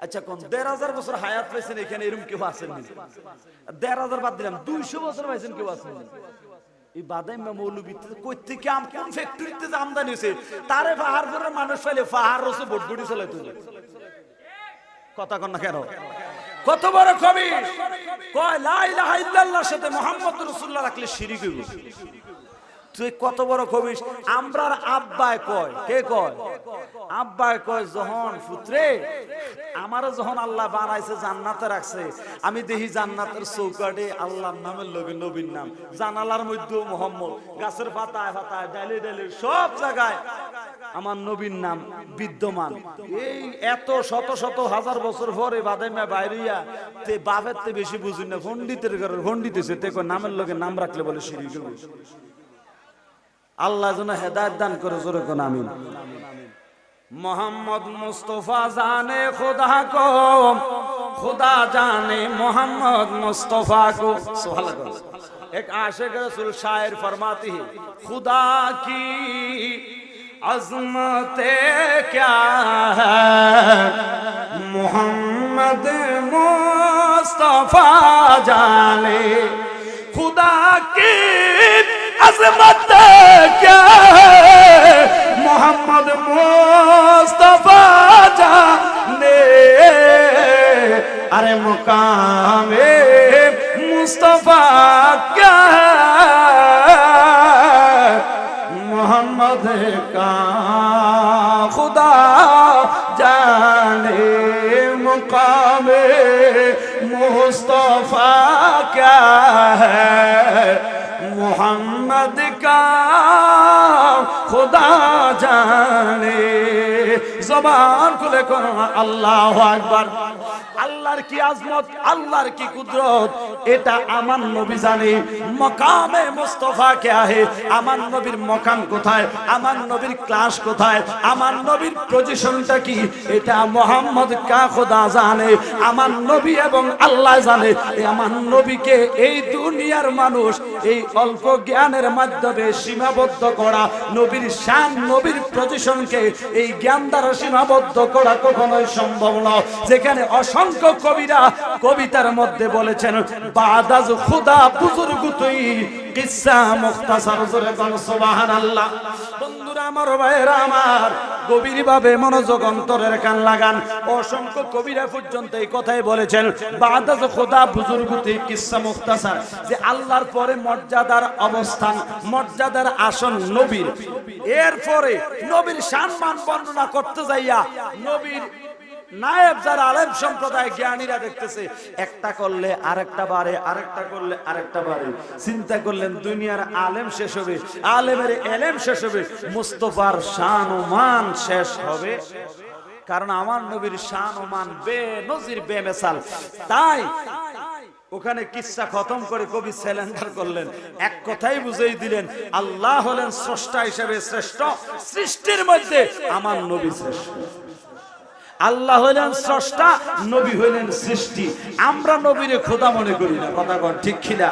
আচ্ছা কোন 1500 বছর হায়াত পাইছেন এখানে এরকম কেউ আছেন না? 1500 বাদ দিলাম, 200 বছর পাইছেন কেউ আছেন না? এই বাদাইম্মা মৌলবী কই থেকে কোন ফ্যাক্টরিতে আমদানি হইছে, তারে পাহাড় করে মানুষ পাইলে পাহাড় রসে বটবটি চলে তুলে। কথা কন না কেন? কত বড় কবি কয় লা ইলাহা ইল্লাল্লাহর সাথে মুহাম্মদুর রাসূলুল্লাহ রাখলে শিরক হইব। তুই কত বড় কবি। আমরার আব্বায় কয়, কে কয়? আব্বায় কয় যখন পুত্রে আমারও যখন আল্লাহ বানাইছে জান্নাতে রাখছে, আমি দেখি জান্নাতের চৌকাঠে আল্লাহর নামের লগে নবীর নাম, জানালার মধ্যে মুহাম্মদ, গাছের পাতায় পাতায় ডালে ডালে সব জায়গায় আমার নবীর নাম বিদ্যমান। এই এত শত শত হাজার বছর পরে বাদাইমা বাইরিয়া তে বাপের তে বেশি বুঝি না, পণ্ডিতের ঘরের পণ্ডিত হইছে, তে কয় নামের লগে নাম রাখলে বলে শিরক হইব। আল্লাহ যেন হেদায়েত দান করে, জোরে কোন আমিন। मोहम्मद मुस्तफा जाने खुदा को, खुदा जाने मोहम्मद मुस्तफा को। सुभान अल्लाह। एक आशिक रसूल शायर फरमाती है, खुदा की अज़मत क्या है, मोहम्मद मुस्तफा जाने, खुदा की अज़मत क्या है, मोहम्मद मुस्तफा जाने, अरे मुकामे मुस्तफा क्या है, मोहम्मद का खुदा जाने, मुकामे मुस्तफा क्या है, मोहम्मद का खुदा जाने। जबान खुले करो अल्लाहु আকবার। আল্লাহর কি আজমত, আল্লাহর কি কুদরত, এটা আমার নবী জানে। মকামে মুস্তাফা কে হে, আমার নবীর মকাম কোথায়, আমার নবীর ক্লাস কোথায়, আমার নবীর পজিশনটা কি, এটা মুহাম্মদ কা খোদা জানে। আমার নবী এবং আল্লাহ জানে। আমার নবীকে এই দুনিয়ার মানুষ এই অল্প জ্ঞানের মাধ্যমে সীমাবদ্ধ করা, নবীর শান নবীর পজিশনকে এই জ্ঞান দ্বারা সীমাবদ্ধ করা কখনোই সম্ভব নয়। যেখানে অসংখ্য কবিরা কবিতার মধ্যে বলেছেন, বাদাজ খুদা বুজুর্গ তুই কিসসা মুখতাসার, জোরে বল সুবহানাল্লাহ। বন্ধুরা আমার, ভাইরা আমার, গভীরভাবে মনোযোগ অন্তরের কান লাগান। অসংখ্য কবিরা পর্যন্ত এই কথাই বলেছেন, বাদাজ খুদা বুজুর্গ তুই কিসসা মুখতাসার, যে আল্লাহর পরে মর্যাদার অবস্থান, মর্যাদার আসন নবীর। এরপরে নবীর সম্মান বর্ণনা করতে যাইয়া নবীর নায়েব যারা আলেম সম্প্রদায় জ্ঞানীরা দেখতেছে, একটা করলে আরেকটা বাড়ে, আরেকটা করলে আরেকটা বাড়ে। চিন্তা করলেন দুনিয়ার আলেম শেষ হবে, আলেমের এলেম শেষ হবে, মুস্তাফার শান ও মান শেষ হবে? কারণ আমার নবীর শান ও মান বেনজির বেমিসাল। তাই ওখানে কিসসা খতম করে কবি সিলিন্ডার করলেন, এক কথাই বুঝিয়ে দিলেন, আল্লাহ হলেন স্রষ্টা হিসেবে শ্রেষ্ঠ, সৃষ্টির মধ্যে আমার নবী শ্রেষ্ঠ। আল্লাহ হইলেন স্রষ্টা, নবী হইলেন সৃষ্টি। আমরা নবীরে খোদা মনে করি না, কথা কন ঠিক কিনা?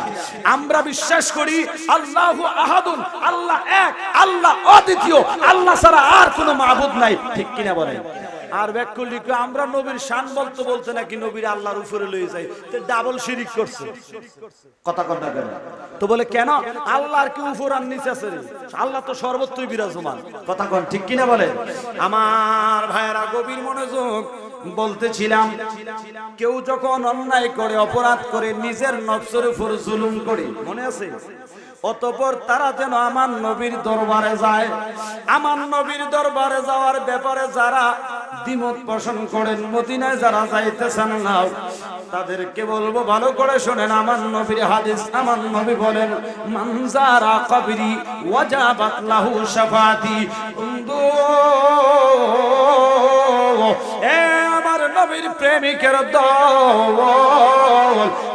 আমরা বিশ্বাস করি আল্লাহু আহাদুন, আল্লাহ এক, আল্লাহ অদ্বিতীয়, আল্লাহ ছাড়া আর কোনো মাবুদ নাই, ঠিক কিনা বলেন? আর ব্যাখ্যা লিখো আমরা নবীর শান বলতে বলতে নাকি নবীর আল্লাহর উপরে লয়ে যায়, তো ডাবল শিরিক করছে, কথা কন না কেন? তো বলে কেন আল্লাহর কি উপর আর নিচে আছে? আল্লাহ তো সর্বত্রই বিরাজমান, কথা কন ঠিক কিনা বলেন? আমার ভাইয়েরা গভীর মনোযোগ, বলতেছিলাম কেউ যখন অন্যায় করে, অপরাধ করে, নিজের নফসের উপর জুলুম করে, মনে আছে? অতঃপর তারা যেন আমার নবীর দরবারে যায়। আমার নবীর দরবারে যাওয়ার ব্যাপারে যারা দ্বিমত পোষণ করেন, মদিনায় যারা যাইতেছেন না, তাদেরকে বলবো ভালো করে শোনেন আমার নবীর হাদিস। আমার নবী বলেন মান যারা কবরি ওয়াজাবাত লাহু শাফাতি। আমার নবীর প্রেমিকের দল,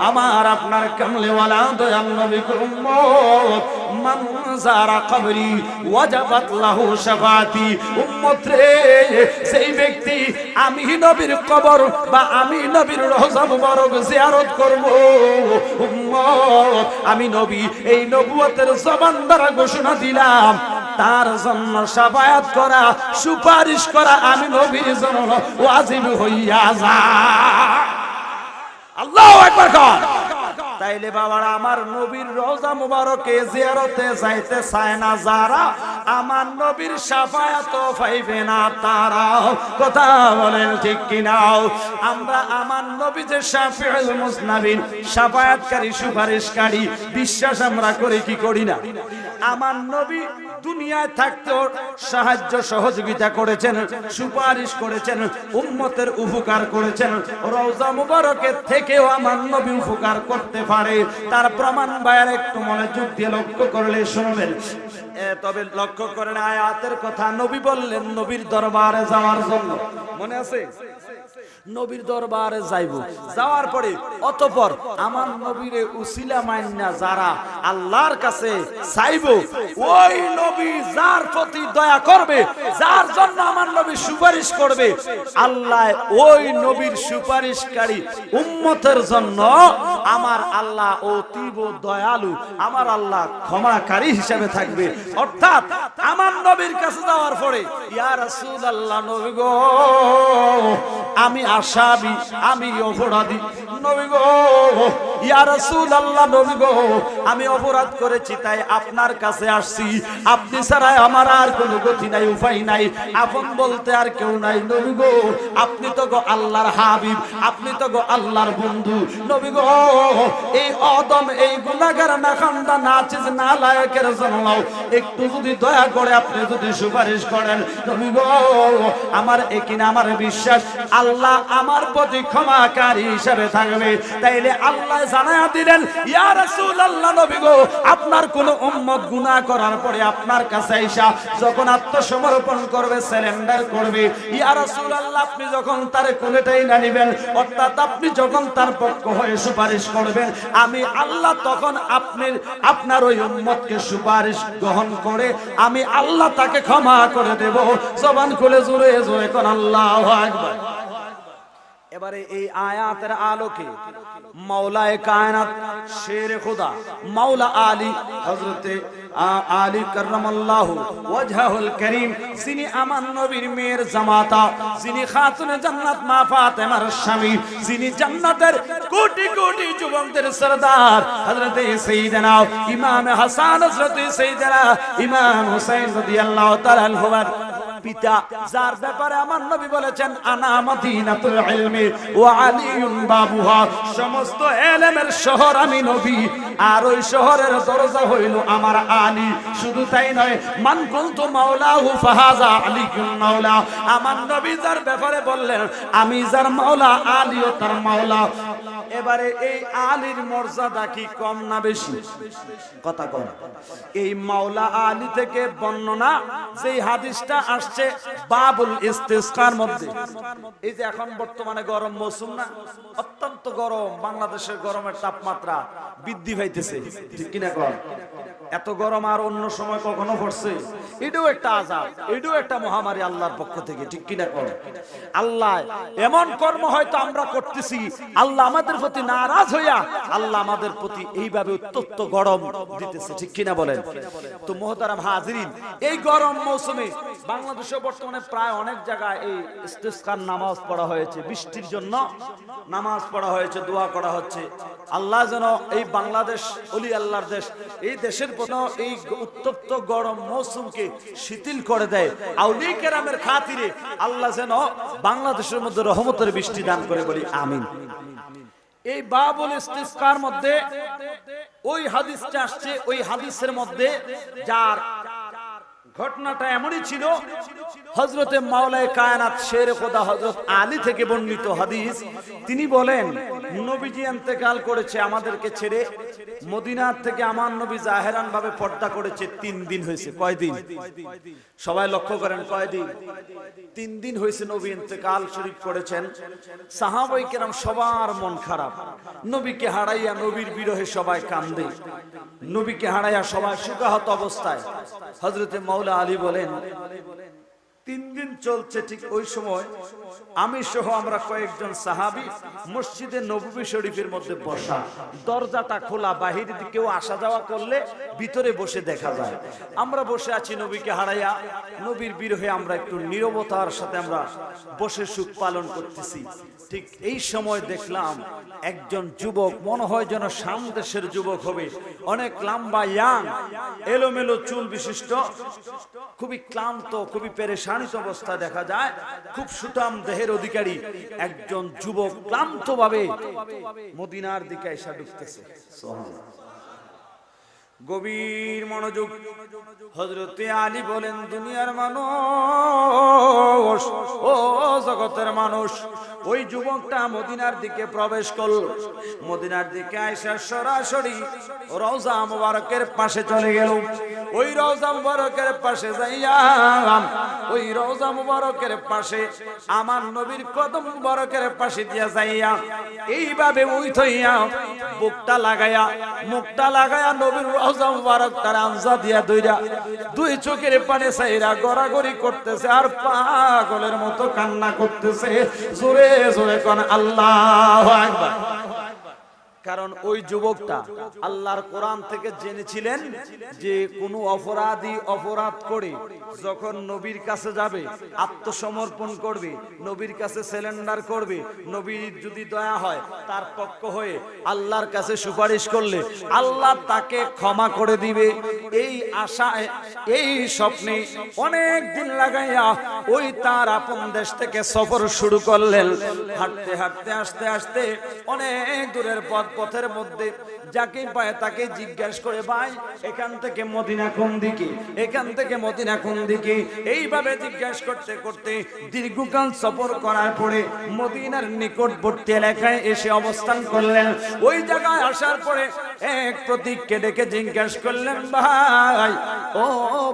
আমার আপনার কামলেওয়ালা দয়াল নবী উম্মত, মান যারা কবরি ওয়াজাবাত লাহু শাফাতি। উম্মত রে, সেই ব্যক্তি আমি নবীর কবর বা আমি নবীর রওজা মুবারক জিয়ারত করব, উম্মত আমি নবী এই নবুয়তের জবান দ্বারা ঘোষণা দিলাম, তার জন্য শাফায়াত করা, সুপারিশ করা আমি নবীর জন্য ওয়াজিব হইয়া যায়। আল্লাহু আকবার কর। তাইলে বাবারা আমার নবীর রওজা মুবারকে জিয়ারতে যাইতে চায় না যারা, আমার নবীর শাফায়াত পাইবে না তারা, কথা বলেন ঠিক কিনা? আমরা আমার নবী যে শাফিউল মুজনাবিন, শাফায়াতকারী, সুপারিশকারী, বিশ্বাস আমরা করি কি করি না? আমার নবী দুনিয়ায় থাকতেও সাহায্য সহযোগিতা করেছেন, সুপারিশ করেছেন, উম্মতের উপকার করেছেন। রওজা মুবারকের থেকেও আমার নবী উপকার করতে পারে, তার প্রমাণ বাইরে একটু মনোযোগ দিয়ে লক্ষ্য করলে শুনবেন। তবে লক্ষ্য করেন আয়াতের কথা, নবী বললেন নবীর দরবারে যাওয়ার জন্য, মনে আছে? নবীর দরবারে যাইব, যাওয়ার পরে অতঃপর আমার নবীরে উসিলা মাইন্না যারা আল্লাহর কাছে চাইব, ওই নবী যার প্রতি দয়া করবে, যার জন্য আমার নবী সুপারিশ করবে, আল্লাহ ওই নবীর সুপারিশকারী উম্মতের জন্য আমার আল্লাহ অতীব দয়ালু, আমার আল্লাহ ক্ষমাকারী হিসেবে থাকবে। অর্থাৎ আমার নবীর কাছে যাওয়ার পরে ইয়া রাসূলুল্লাহ, নবী গো আমি আসামি, আমি অপরাধী, নবী গো ইয়া রাসূলুল্লাহ, নবী গো আমি অপরাধ করেছি, তাই আপনার কাছে আসছি, আপনি ছাড়া আমার আর কোনো গতি নাই, উপায় নাই, আপন বলতে আর কেউ নাই, নবী গো আপনি তো গো আল্লাহর হাবিব, আপনি তো গো আল্লাহর বন্ধু, নবী গো এই অদম, এই গুনাহগার, নাখান্দা, নাচিজ, নালায়েকের জন্য একটু যদি দয়া করে আপনি যদি সুপারিশ করেন, নবী গো আমার একিনা, আমার বিশ্বাস আল্লাহ আমার প্রতি ক্ষমাকারী হিসেবে থাকবে। তাইলে আল্লাহ জানায়া দিলেন ইয়া রাসূলুল্লাহ, নবী গো আপনার কোন উম্মত গুনাহ করার পরে আপনার কাছে আইসা যখন আত্মসমর্পণ করবে, সারেন্ডার করবে, ইয়া রাসূলুল্লাহ আপনি যখন তার কোলেটাই না নিবেন, অর্থাৎ আপনি যখন তার পক্ষ হয়ে সুপারিশ করবেন, আমি আল্লাহ তখন আপনার ওই উম্মতকে সুপারিশ গ্রহণ করে আমি আল্লাহ তাকে ক্ষমা করে দেব। জবান খুলে জোরে জোরে কোন আল্লাহু আকবার। এবারে এই আয়াতের আলোকে মাওলায়ে কায়নাত, শেরে খোদা মাওলা আলী, হযরতে আলী কাররামাল্লাহু ওয়াজহুল কারীম, যিনি আমার নবীর মেয়ের জামাতা, যিনি খাতুনে জান্নাত মা ফাতেমার স্বামী, যিনি জান্নাতের কোটি কোটি যুবকদের সরদার, হযরতে সাইয়েদনা ইমাম হাসান, হযরতে সাইয়েদনা ইমাম হুসাইন রাদিয়াল্লাহু তাআলা আনহুমার পিতা, যার ব্যাপারে আমার নবী বলেছেন আনা মদিনাতুল ইলমি ওয়া আলিয়ুন বাবুহা, সমস্ত ইলমের শহর আমি নবী, আর ওই শহরের দরজা হইল আমার আলী। শুধু তাই নয়, মান কুনতু মাওলাহু ফাহাজা আলিকুন মাওলা, আমার নবী যার ব্যাপারে বললেন আমি যার মাওলা, আলীও তার মাওলা। এবারে এই আলীর মর্যাদা কি কম না বেশি? কথা কম। এই মাওলা আলী থেকে বর্ণনা যে হাদিসটা আসছে বাবুল ইস্তিসকার মধ্যে, এই যে এখন বর্তমানে গরম মৌসুম না, অত্যন্ত গরম, বাংলাদেশের গরমের তাপমাত্রা বৃদ্ধি পাইতেছে, ঠিক কিনা কর? এত গরম আর অন্য সময় কখনো পড়ছে? এটাও একটা আযাব, এটাও একটা মহামারী আল্লাহর পক্ষ থেকে, ঠিক কিনা কর? আল্লাহ এমন কর্ম হয়তো আমরা করতেছি, আল্লাহ আমাদের প্রতি নারাজ হইয়া আল্লাহ আমাদের প্রতি এইভাবে উত্তপ্ত গরম দিতেছে, ঠিক কিনা বলেন? তো মুহতারাম হাজিরিন, এই গরম মৌসুমে বাংলাদেশে বর্তমানে প্রায় অনেক জায়গায় এই ইস্তিসকার নামাজ পড়া হয়েছে, বৃষ্টির জন্য নামাজ পড়া হয়েছে, দোয়া করা হচ্ছে আল্লাহ যেন এই বাংলাদেশ ওলি আল্লাহর দেশ, এই দেশের এই উত্তপ্ত গরম মৌসুমকে শিথিল করে দেয়। আউলিয়া কেরামের খাতিরে আল্লাহ যেন বাংলাদেশের মধ্যে রহমতের বৃষ্টি দান করে, বলি আমিন। এই বাবুল ইস্তিসকার মধ্যে ওই হাদিসটা আসছে, ওই হাদিসের মধ্যে যার ঘটনাটা এমনই ছিল, হযরতে মাওলায়ে কায়নাত শের খোদা হযরত আলী থেকে বর্ণিত হাদিস। তিনি বলেন, নবীজি ইন্তেকাল করেছে আমাদেরকে ছেড়ে, মদিনার থেকে আমার নবী জাহেরান ভাবে পর্দা করেছে 3 দিন হয়েছে। কয়দিন? সবাই লক্ষ্য করেন, কয়দিন? 3 দিন হয়েছে নবী ইন্তেকাল শরীফ করেছেন। সাহাবায়ে কেরাম সবার মন খারাপ, নবীকে হারাইয়া, নবীর বিরহে সবাই কান্দে, নবীকে হারাইয়া সবাই শোকাহত অবস্থায়। হযরতে মাওলা আলী বলেন, 3 দিন চলছে, ঠিক ওই সময় আমি সহ আমরা কয়েকজন সাহাবী মসজিদে নববী শরীফের মধ্যে বসা, দরজাটা খোলা, বাহির দিকে কেউ আসা যাওয়া করলে ভিতরে বসে দেখা যায়। আমরা বসে আছি নবীকে হারাইয়া, নবীর বিরহে আমরা একটু নীরবতার সাথে আমরা বসে সুখ পালন করতেছি। ঠিক এই সময় দেখলাম একজন যুবক, মনে হয় যেন শাম দেশের যুবক হবে, অনেক লম্বা, ইয়াং, এলোমেলো চুল বিশিষ্ট, খুবই ক্লান্ত, খুবই পেরেশানিত অবস্থা দেখা যায়, খুব সুঠাম দেহের অধিকারী একজন যুবক ক্লান্ত ভাবে মদিনার দিকে এসে ঢুকতেছে। গভীর মনোযোগ। হযরতে আলী বলেন, দুনিয়ার মানুষ, ও জগতের মানুষ, ওই যুবকটা মদিনার দিকে প্রবেশ করল, মদিনার দিকে আয়েশা সরাসরি রওজা মুবারকের পাশে চলে গেল। ওই রওজা মুবারকের পাশে যাইয়া, ওই রওজা মুবারকের পাশে আমার নবীর কদম মুবারকের পাশে দিয়া যাইয়া এইভাবে উইথইয়া বুকটা লাগায়া, মুখটা লাগায়া নবীর রওজা মুবারক তার আনজা দিয়া দইরা দুই চোখের পানি ছাইরা গড়াগড়ি করতেছে আর পাগলের মতো কান্না করতেছে। জোরে জোরে কোন আল্লাহু আকবার। কারণ ওই যুবকটা আল্লাহর কোরআন থেকে জেনেছিলেন যে কোনো অপরাধী অপরাধ করে যখন নবীর কাছে যাবে, আত্মসমর্পণ করবে, নবীর কাছে সারেন্ডার করবে, নবীর যদি দয়া হয় তার পক্ষ হয়ে আল্লাহর কাছে সুপারিশ করলে আল্লাহ তাকে ক্ষমা করে দিবে। এই আশায়, এই স্বপ্নে অনেক দিন লাগাইয়া ওই তার আপন দেশ থেকে সফর শুরু করলেন। হাঁটতে হাঁটতে আস্তে আস্তে অনেক দূরের পথ, পথের মধ্যে যাকে পায় তাকে জিজ্ঞাসা করে, ভাই এখান থেকে মদিনা কোন দিকে, এখান থেকে মদিনা কোন দিকে, এইভাবে জিজ্ঞাসা করতে করতে দীর্ঘকাল সফর করার পরে মদিনার নিকটবর্তী এলাকায় এসে অবস্থান করলেন। ওই জায়গায় আসার পরে এক প্রতীককে ডেকে জিজ্ঞাসা করলেন, ভাই, ও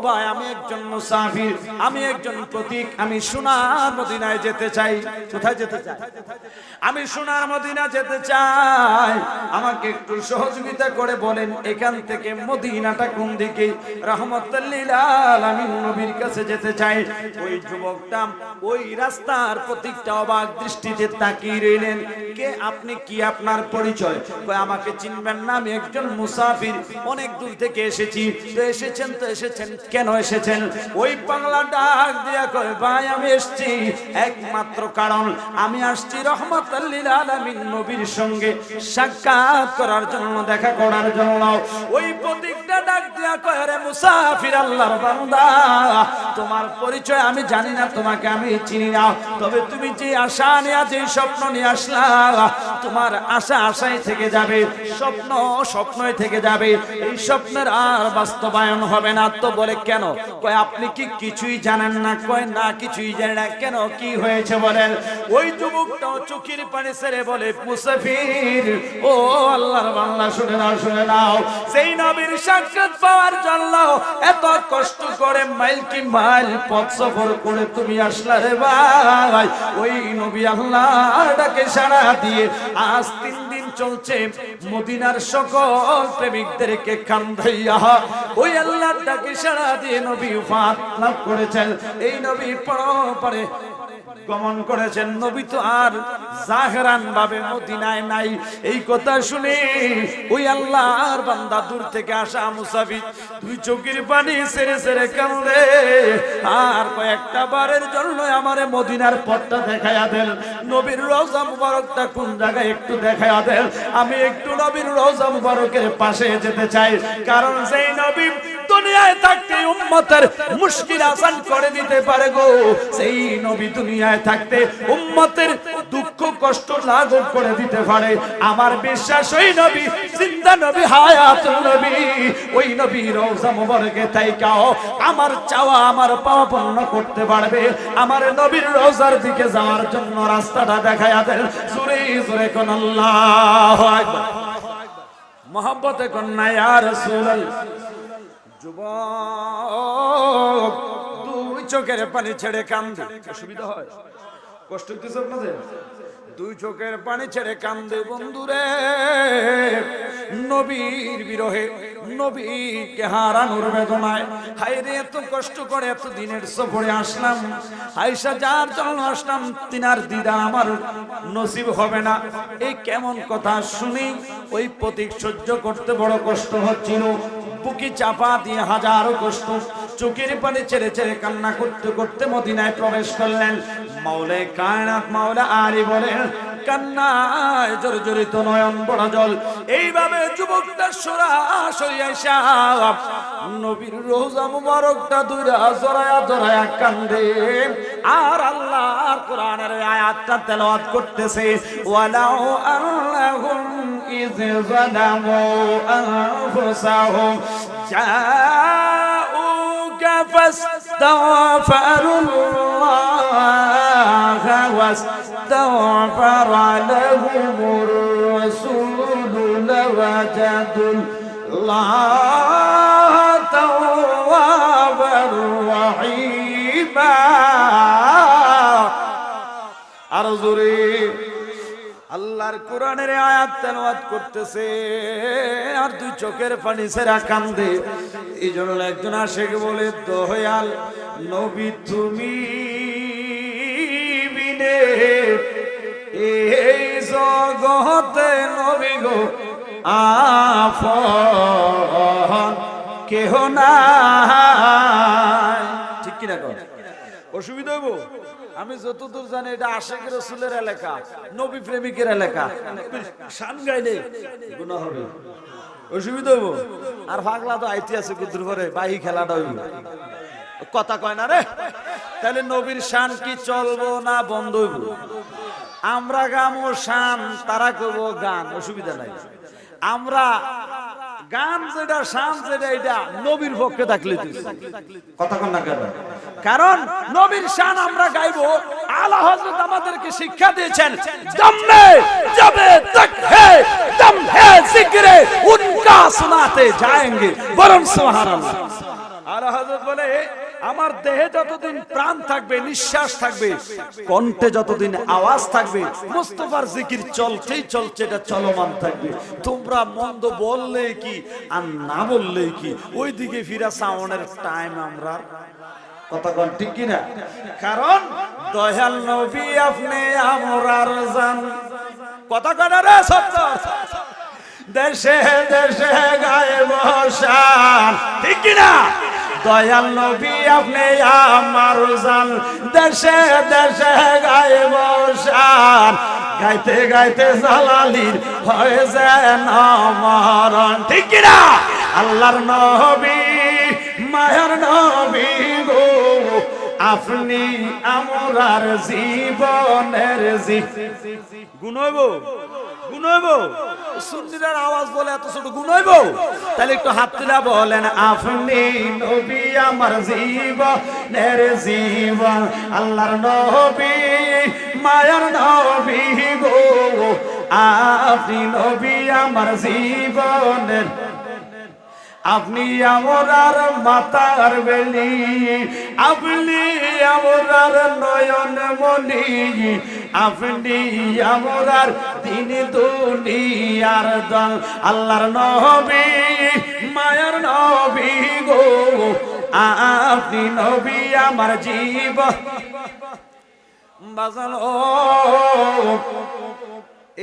ভাই, আমি একজন মুসাফির, আমি একজন প্রতীক, আমি সোনার মদিনায় যেতে চাই। কোথায় যেতে চাই? আমি সোনার মদিনা যেতে চাই, আমাকে একটু সহযোগিতা করে বলেন এখান থেকে মদিনাটা কোন দিকে, রাহমাতুল লিল আলামিন নবীর কাছে যেতে চাই। ওই যুবকটা ওই রাস্তার প্রতীকটা অবাক দৃষ্টিতে তাকিয়ে রইলেন। কে আপনি? কি আপনার পরিচয়? কই আমাকে চিনবেন না, আমি একজন মুসাফির, অনেক দূর থেকে এসেছি। তো এসেছেন, তো এসেছেন, কেন এসেছেন? ওই পাগলা ডাক দিয়া কয়, ভাই আমি এসেছি একমাত্র কারণ, আমি আসছি রাহমাতুল লিল আলামিন নবীর সঙ্গে সাক্ষাৎ করার জন্য, দেখা করার জন্য। ওই প্রতীকটা ডাক দিয়া কয়, রে মুসাফির, আল্লাহর বান্দা, তোমার পরিচয় আমি জানি না, তোমাকে আমি চিনি না, তবে তুমি যে আশা নিয়ে, যে স্বপ্ন নিয়ে আসলা, তোমার আশা আশাই থেকে যাবে, স্বপ্ন স্বপ্নই থেকে যাবে, এই স্বপ্নের আর বাস্তবায়ন হবে না। তো বলে কেন? কয় আপনি কি কিছুই জানেন না? কয় না, কিছুই জানি না। কেন, কি হয়েছে বলেন? ওই যুবকটাও চোখের পানি ছেড়ে বলে, মুসাফির, ও আল্লাহর বান্দা, শুনে নাও, শুনে নাও, সেই নবীর সাক্ষাৎ পাওয়ার জন্য এত কষ্ট করে মাইল কি মাইল পথ সফর করে তুমি আসলা রে ভাই। ওই নবী আল্লাহর ডাকে সাড়া দিয়ে আজ 3 দিন চলছে মদিনার সকল প্রেমিকদেরকে কান্দাইয়া ওই আল্লাহর ডাকে সাড়া দিয়ে নবী ওফাত লাভ করেছেন। এই নবী পরপারে গমন করেছেন। নবী তো আর জাহেরান ভাবে মদিনায় নাই। এই কথা শুনে ওই আল্লাহর বান্দা দূর থেকে আসা মুসাফির দুই চোখের পানি ছেড়ে ছেড়ে কাঁদে, আর কয়েকটা বারের জন্য আমারে মদিনার পথটা দেখাইয়া দেন, নবীর রওজা মুবারকটা কোন জায়গায় একটু দেখাইয়া দেন, আমি একটু নবীর রওজা মুবারকের পাশে যেতে চাই। কারণ সেই নবী দুনিয়ায় থাকতে উম্মতের মুশকিল আসান করে দিতে পারে গো। সেই নবী দুনিয়ায় থাকতে উম্মতের দুঃখ কষ্ট লাঘব করে দিতে পারে। আমার বিশ্বাস ওই নবী জিন্দা নবী, হায়াতুল নবী, ওই নবী রওজা মুবারকে তাইকাও আমার চাওয়া আমার পাওয়া পূর্ণ করতে পারবে। আমার নবীর রওজার দিকে যাওয়ার জন্য রাস্তাটা দেখায়া দেন। জোরে জোরে কোন আল্লাহু আকবার, মহব্বতে কোন না ইয়া রাসূলুল্লাহ। যুবক দুই চোখের পানি ছেড়ে কান্দে, অসুবিধা হয়, কষ্ট হইতেছে আপনাদের? দুই চোখের পানি ছেড়ে কান্দে বন্ধুরে, নবীর বিরহে, নবীকে হারানোর বেদনায়। হায়রে এত কষ্ট করে এত দিনের সফরে আসলাম, আয়েশা যার জন্য আসলাম তিনার দিদা আমার নসিব হবে না, এই কেমন কথা শুনি ওই প্রতীক সহ্য করতে বড় কষ্ট হচ্ছিল। বুকে চাপা দিয়ে হাজারো কষ্ট, চোখের পানি ছেড়ে ছেড়ে কান্না করতে করতে মদিনায় প্রবেশ করলেন। মাওলায়ে কায়নাত মাওলা আলী বলেন, কান্নায় জর্জরিত নয়ন বড় জল। এইভাবে যুবকটা সরাসরি আইসা নবীর রওজা মুবারকটা দুইরা জড়ায়া জড়ায়া কান্দে, আর আল্লাহর কোরআনের আয়াতটা তেলাওয়াত করতেছে। ওয়ালাউ আল্লাহুম ইয যালামু আনফুসাহুম জাউকা ফাস্তাগফিরুল্লাহ ওয়াস্তাগফারা লাহুমুর রাসূলু লাওয়াজাদুল্লাহ তাওয়াবার রাহিমা। আর জোরে আল্লাহর কোরআনের আয়াত তেলাওয়াত করতেছে আর দুই চোখের পানি ছেড়ে কান্দে। এই জন্য একজন আশিক বলে, দয়াল নবী তুমি বিনে এই জগতে নবী গো আপন কেহ নাই। ঠিক কিনা কর? অসুবিধা হইব? আমি যতদূর জানি এটা আশিক রাসূলের এলাকা, নবী প্রেমিকের এলাকা। শান গাইলে গুনাহ হবে, অসুবিধা হইব। আর পাগলা তো আইতে আছে কুদুর করে বাহি খেলাটা হইব, কথা কয় না রে। তাহলে নবীর শান কি চলবো না বন্ধ হইব? আমরা গামো শান, তারা করবো গান, অসুবিধা নাই। আমরা গান যেটা শান যেটা এটা নবীর পক্ষে থাকলে কথা কন না কেন? কারণ নবীর শান আমরা গাইবো। আলা হযরত আমাদেরকে শিক্ষা দিয়েছেন, দম মে জবে তক হে দম হে জিক্রে উনকা সুনাতে যায়েঙ্গে, বলুন সুবহানাল্লাহ। আলা হযরত বলে, আমার দেহে যতদিন প্রাণ থাকবে, নিঃশ্বাস থাকবে, কণ্ঠে যতদিন আওয়াজ থাকবে, মুস্তাফার জিকির চলছেই চলছে, এটা চলমান থাকবে। তোমরা মন্দ বললে কি আর না বললে কি, ওইদিকে ফিরা সাউন্ডের টাইম আমরা কথা কন, ঠিক কিনা? কারণ দয়াল নবী আপনি আমরার জান, কথা কন রে সত্য। দেশে দেশে গায়ে বসান, ঠিক কিনা? দয়াল নবী আপনি আমার জান, দেশে দেশে গায়ে বসান, গাইতে গাইতে জালালির হয়ে যেন মরণ, ঠিক কিনা? আল্লাহর নবী মায়ার নবী গো আপনি আমরার জীবনের গুণ হইব, গুণ হইব। সুন্নিরার আওয়াজ বলে এত ছোট গুণ হইব? তাহলে একটু হাত তুলে বলেন, আপনি নবী আমার জীবনের জীবন, আল্লাহর নবী মায়ার নবী গো আপনি নবী আমার জীবনের। আপনি আমরার মাতার বেলি, আপনি আমরার নয়ন মনি, আপনি আমরার দিন দুনিয়ার দল। আল্লাহর নবী মায়ার নবী গো, আপনি নবী আমার জীবন বাজানো।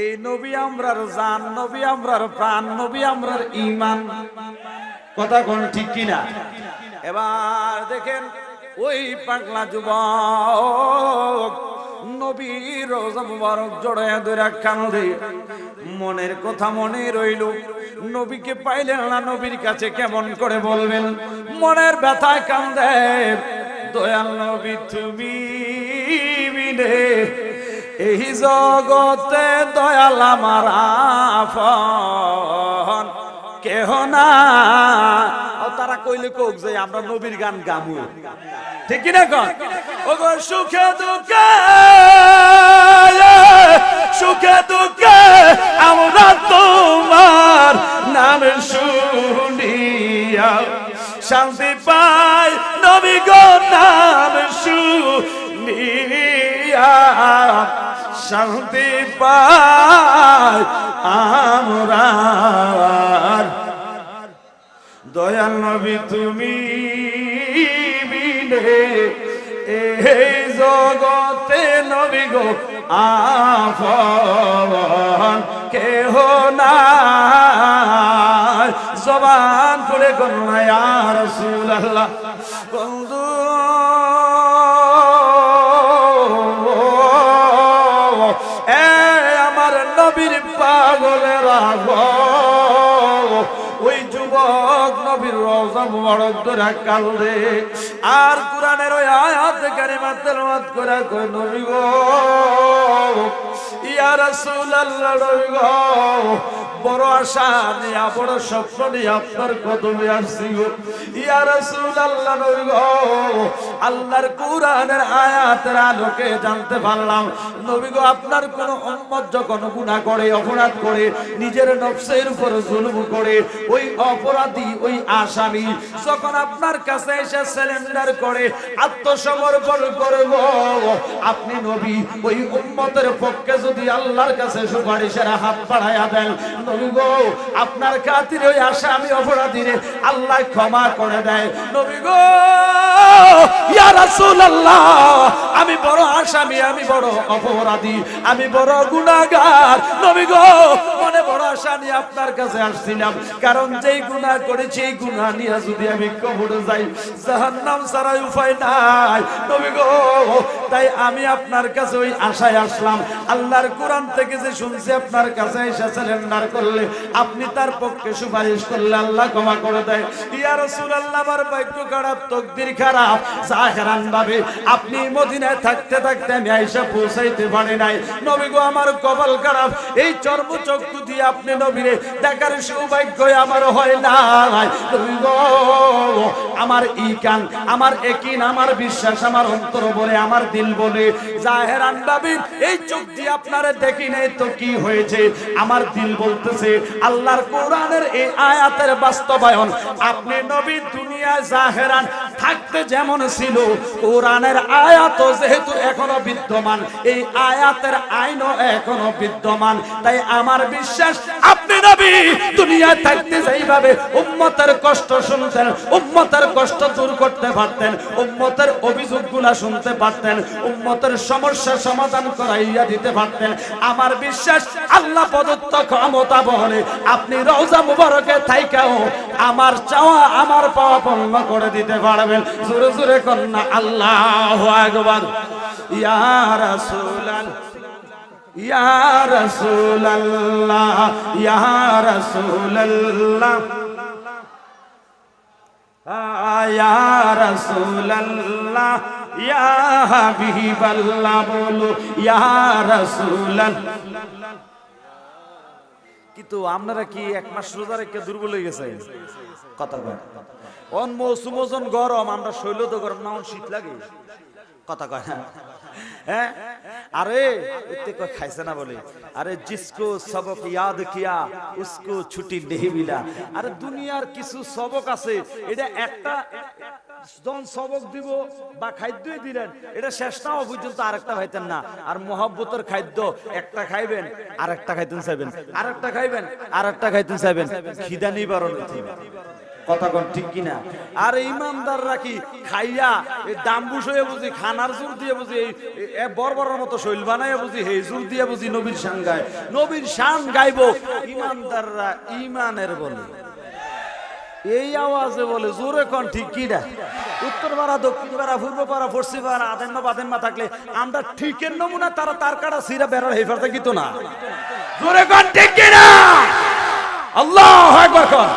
এই নবী আমরার জান, নবী আমরার প্রাণ, নবী আমরার ঈমান। কথা কোন ঠিক কিনা? এবার দেখেন ওই পাগলা যুবক নবীর রওজা মুবারক জড়ায়া ধরে কান্দে, মনের কথা মনে রইল। নবীকে পাইলেন না, নবীর কাছে কেমন করে বলবেন, মনের ব্যথায় কান্দে। দয়াল নবী তুমি বিনে এই জগতে দয়াল আমার আপন কেহ না। তারা কইলে কোক যে আমরা নবীর গান গামু, ঠিক কিনা কন? ওগো সুখে দুঃখে, সুখে দুঃখে আমরা তোমার নাম শুনিয়া শান্তি পাই, নবী গো নাম শুনিয়া শান্তি পাই আমরা। দয়াল নবী তুমি বিনে এই জগতে নবী গো আপন কেহ নাই। জবান করে কন্যা ইয়া রাসূলুল্লাহ। বন্ধু আমার নবীর পাগলেরা ওই যুবক নবীর রওজা মুবারক ধরে কান্দে, আর কোরআনের ওই আয়াত কারিমা তেলাওয়াত করে কয় নবী গো ইয়া রাসূলুল্লাহ, নবী গো বড় আশা নিয়া বড় স্বপ্ন নিয়ে আপনার কদমে আসছি গো ইয়া রাসূলুল্লাহ। নবী গো আল্লাহর কোরআনের আয়াতের আলোকে জানতে পারলাম নবী গো আপনার কোন উম্মত যখন গুনাহ করে, অপরাধ করে, নিজের নফসের উপর জুলুম করে, ওই অপরাধী ওই আসামি যখন আপনার কাছে এসে সারেন্ডার করে, আত্মসমর্পণ করব, আপনি নবী ওই উম্মতের পক্ষে যদি আল্লাহর কাছে সুপারিশের হাত বাড়ায়া দেন, নবী গো আপনার খাতিরে ওই আসামি অপরাধীরে আল্লাহ ক্ষমা করে দেয়। নবী গো ইয়া রাসূলুল্লাহ, আমি বড় আসামি, আমি বড় অপরাধী, আমি বড় গুনাহগার। নবী গো মনে বড় আশা নিয়ে আপনার কাছে আসছিলাম, কারণ যেই গুনাহ করেছি এই গুনাহ নিয়ে যদি আমি কবরে যাই জাহান্নাম ছাড়া উপায় নাই। নবী গো তাই আমি আপনার কাছে ওই আশায় আসলাম, আল্লাহর কোরআন থেকে যে শুনছি আপনার কাছে এসে সারেন্ডার করলে, আপনি তার পক্ষে সুপারিশ করলে আল্লাহ ক্ষমা করে দেয়। ইয়া রাসূলুল্লাহ আমার ভাগ্য খারাপ, তকদির খারাপ, জাহেরান ভাবে আপনি মদিনায় থাকতে থাকতে আমি আয়েশা পৌঁছাইতে পারি নাই। নবী গো আমার কপাল খারাপ, এই চর্মচক্ষু দিয়ে আপনি নবীরে দেখার সৌভাগ্য আমার হয় নাই। নবী গো আমার ঈকান, আমার ইয়াকিন, আমার বিশ্বাস, আমার অন্তর বলে, আমার দিল বলে জাহেরান ভাবে এই চোখ দিয়ে আপনারে দেখি নাই তো কি হয়েছে, আমার দিল বলতেছে আল্লাহর কোরআনের এই আয়াতের বাস্তবায়ন। আপনি নবী দুনিয়ায় জাহেরান থাকতে যেমন ছিল, কোরআনের আয়াত যেহেতু এখনো বিদ্যমান, এই আয়াতের আইনও এখনো বিদ্যমান, তাই আমার বিশ্বাস আপনি নবী দুনিয়ায় থাকতে যেইভাবে উম্মতের কষ্ট শুনতেন, উম্মতের কষ্ট দূর করতে পারতেন, উম্মতের অভিযোগগুলা শুনতে পারতেন, উম্মতের সমস্যা সমাধান করাইয়া দিতে পারতেন, আমার বিশ্বাস আল্লাহ প্রদত্ত ক্ষমতা বলে আপনি রওজা মুবারকে থাইকাও আমার চাওয়া আমার পাওয়া পূর্ণ করে দিতে পারবেন। জোরে জোরে কন্যা আল্লাহু আকবার। ইয়া রাসূলুল্লাহ, ইয়া রাসূলুল্লাহ, ইয়া রাসূলুল্লাহ, ইয়া রাসূলুল্লাহ, ইয়া হাবিবাল্লাহ, বলো ইয়া রাসূলুল্লাহ। কিন্তু আপনারা কি এক মাস রোজা রেখে দুর্বল হয়ে গেছে? কথা কয় অন মৌসুম ওজন গরম, আমরা শৈল তো গরম না, শীত লাগে। কথা কয় হ্যাঁ আরে इतने कोई खाइसे ना बोले अरे जिसको सबक याद किया उसको छुट्टी नहीं मिला अरे दुनियार किछु सबक আছে এটা একটা জন সবক দিব বা খাদ্যই দিলেন এটা শেষ না হওয়া পর্যন্ত আরেকটা খাইতেন না আর মহব্বতের খাদ্য একটা খাইবেন আরেকটা খাইতেন চাইবেন আরেকটা খাইবেন আরেকটা খাইতেন চাইবেন খিদা নিবারণ কথা কোন ঠিক কিনা আর ইমানদাররা কি খাইয়া এই দাম্বুস হয়ে বুঝি খানার জোর দিয়ে বুঝি এই বড়বড়ের মতো শৈল বানায় বুঝি এই জোর দিয়ে বুঝি নবীর শান গায় নবীর শান গাইবো ইমানদাররা ইমানের বলে এই আওয়াজে বলে জোরে কোন ঠিক কিনা উত্তর পাড়া দক্ষিণ পাড়া পূর্ব পাড়া পশ্চিম পাড়া আদেম্মা বাদেম্মা থাকলে আমরা ঠিকের নমুনা তারা তার কাটা সিরা বেড়ার হেফার থাকি তো না জোরে কোন ঠিক কিনা আল্লাহু আকবার কোন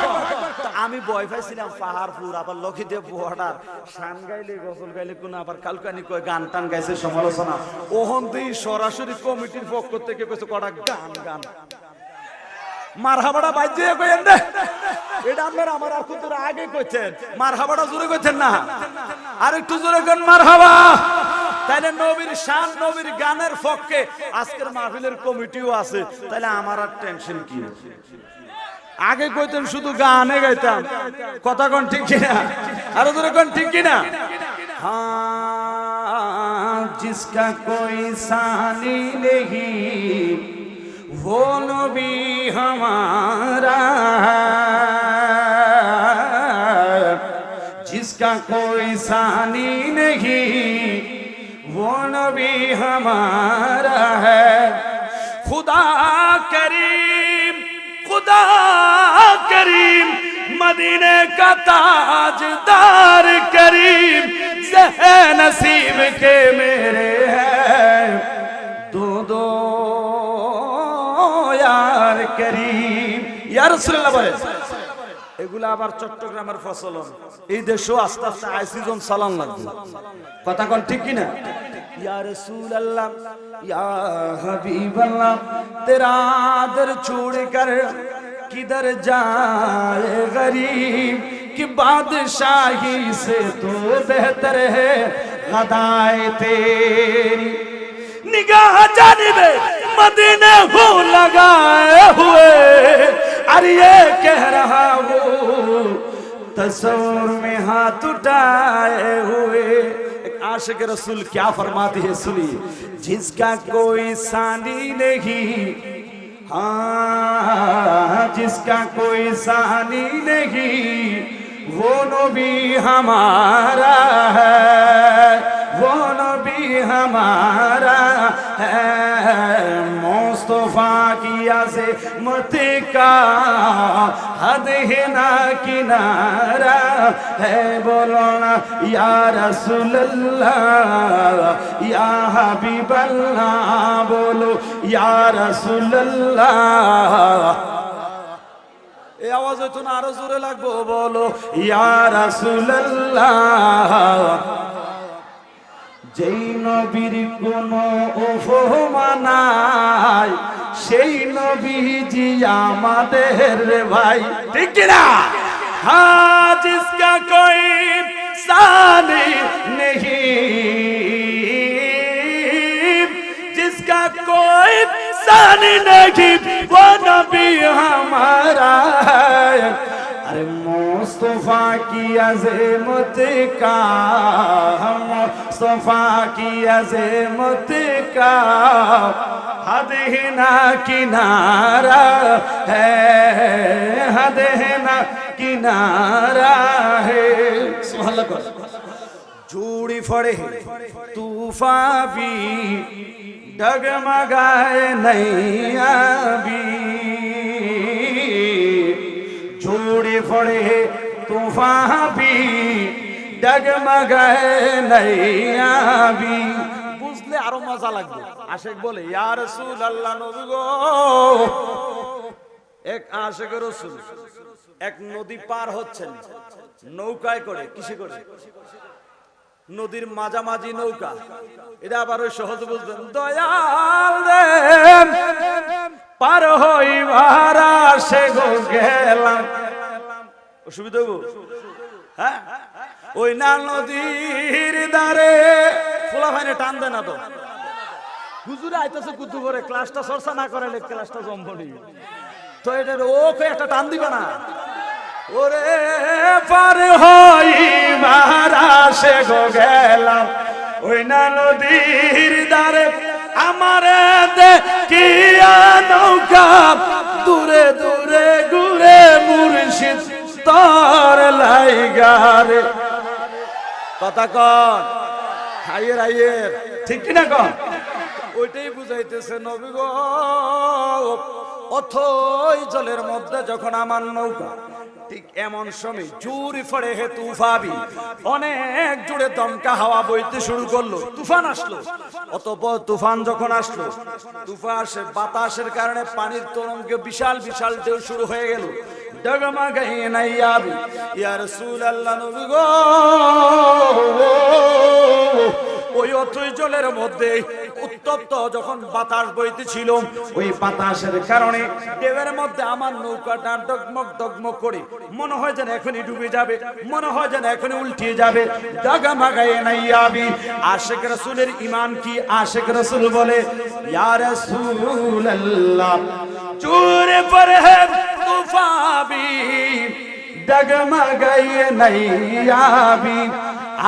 আমি ভয় পাইছিলাম পাহাড়পুর আবার লক্ষীদেব বর্ডার শান গাইলে গজল গাইলে কোন আবার কালকানি কয় গান টান গাইছে সমালোচনা ওহন দুই সরাসরি কমিটির পক্ষ থেকে কইছে কটা গান গান মারহাবাটা বাজে কইেন দে এটা আপনারা আমার আর কত আগে কইছেন মারহাবাটা জোরে কইছেন না আর একটু জোরে কোন মারহাবা তাইলে নবীর শান নবীর গানের পক্ষে আজকের মাহফিলের কমিটিও আছে তাইলে আমার আর টেনশন কি आगे কইতেন শুধু গানে গাইতাম কথা কোন ঠিক কিনা আর ওদের কোন ঠিক কিনা हां जिसका कोई सानी नहीं वो नबी हमारा जिसका कोई सानी नहीं वो नबी हमारा है खुदा करीम खुदा करीम मदीने का ताजदार करीम ज़े नसीब के मेरे हैं दो दो यार करीम या রাসূলুল্লাহ বলে এগুলা আবার চট্টগ্রামের ফসলন এই দেশও আস্তে আস্তে আইসিজন সালাম লাগবে কথা কোন ঠিক কি না या रसूल अल्लाह या हबीब अल्लाह तेरा दर छोड़ कर किधर जाए गरीब कि बादशाही से तो बेहतर है गदाए तेरी निगाह जानिबे मदीने हो लगाए हुए अरे ये कह रहा हूँ तस्वीर में हाथ उठाए हुए आशिक रसूल क्या फरमाती है सुनिए जिसका कोई सानी नहीं हाँ जिसका कोई सानी नहीं वो नबी हमारा है वो नबी हमारा है मुस्तफा की अज़मत का हद है ना किनारा है बोलो ना या रसूल अल्लाह या हबीब अल्लाह बोलो या रसूल अल्लाह ए आवाज तो ना आरो जोरे लागबो बोलो या रसूल अल्लाह যেই নবীর কোনো উপমা নাই সেই নবীজি আমাদের ভাই ঠিক কি না হ্যাঁ जिसका कोई सानी नहीं जिसका कोई सानी नहीं वो नबी हमारा अरे मुस्तफा की अज़मत का मुस्तफा की अज़मत का हद है ना किनारा है हद है ना किनारा है सुभान अल्लाह जोड़ी फड़े तूफा भी डगमगाए नैया भी जोड़ी फड़े तूफान भी डगमगाए नैया भी বুঝলে আরো মজা লাগবে আশিক বলে ইয়া রাসূলুল্লাহ নবী গো এক আশিক রাসূল এক নদী পার হচ্ছেন নৌকায় করে কিসে করে নদীর মাঝামাঝি নৌকা এটা আবার ওই সহজ বুঝবেন দয়াল রে পার হইবার আসে গো গেলাম অসুবিধা হবো হ্যাঁ ওই না নদীর ধারে ফুলা হয় না, টান দেয় না তো। হুজুরে আইতেছে কুতু করে, ক্লাসটা চর্চা না করালে ক্লাসটা জম্বনি। তো এটা ওকে একটা টান দিবে না। ওরে পার হই মহারাশে গো গেলাম ওই না নদীর ধারে, আমারে দেখিয়া নৌকা দূরে দূরে ঘুরে মুর্শিদ তোর লাইগারে। কথা কন হাইয়ের হাইয়ের, ঠিক কিনা কন? ওইটাই বুঝাইতেছে নবী গো, অথই জলের মধ্যে যখন আমার নৌকা, ঠিক এমন সময় জোরে পড়ে হে তুফাবি, অনেক জোরে দমকা হাওয়া বইতে শুরু করলো, তুফান আসলো। অতঃপর তুফান যখন আসলো, তুফানের বাতাসের কারণে পানির তরঙ্গে বিশাল বিশাল ঢেউ শুরু হয়ে গেল। ডগমগায়ে নাইয়াবি ইয়া রাসূলুল্লাহ, নবী গো ওই অথই জলের মধ্যে উত্তপ্ত যখন বাতাস বইতেছিল, ওই বাতাসের কারণে ঢেউয়ের মধ্যে আমার নৌকাটা ডগমগ ডগমগ করে মনে হয় যেন এখনই ডুবে যাবে, মনে হয় যেন এখনই উল্টিয়ে যাবে। ডগমগায়ে নাইয়াবি, আশিক রাসূলের ঈমান কি? আশিক রাসূল বলে ইয়া রাসূলুল্লাহ চুরে পর হে তুফাবি, डगमगाए नैयाबी,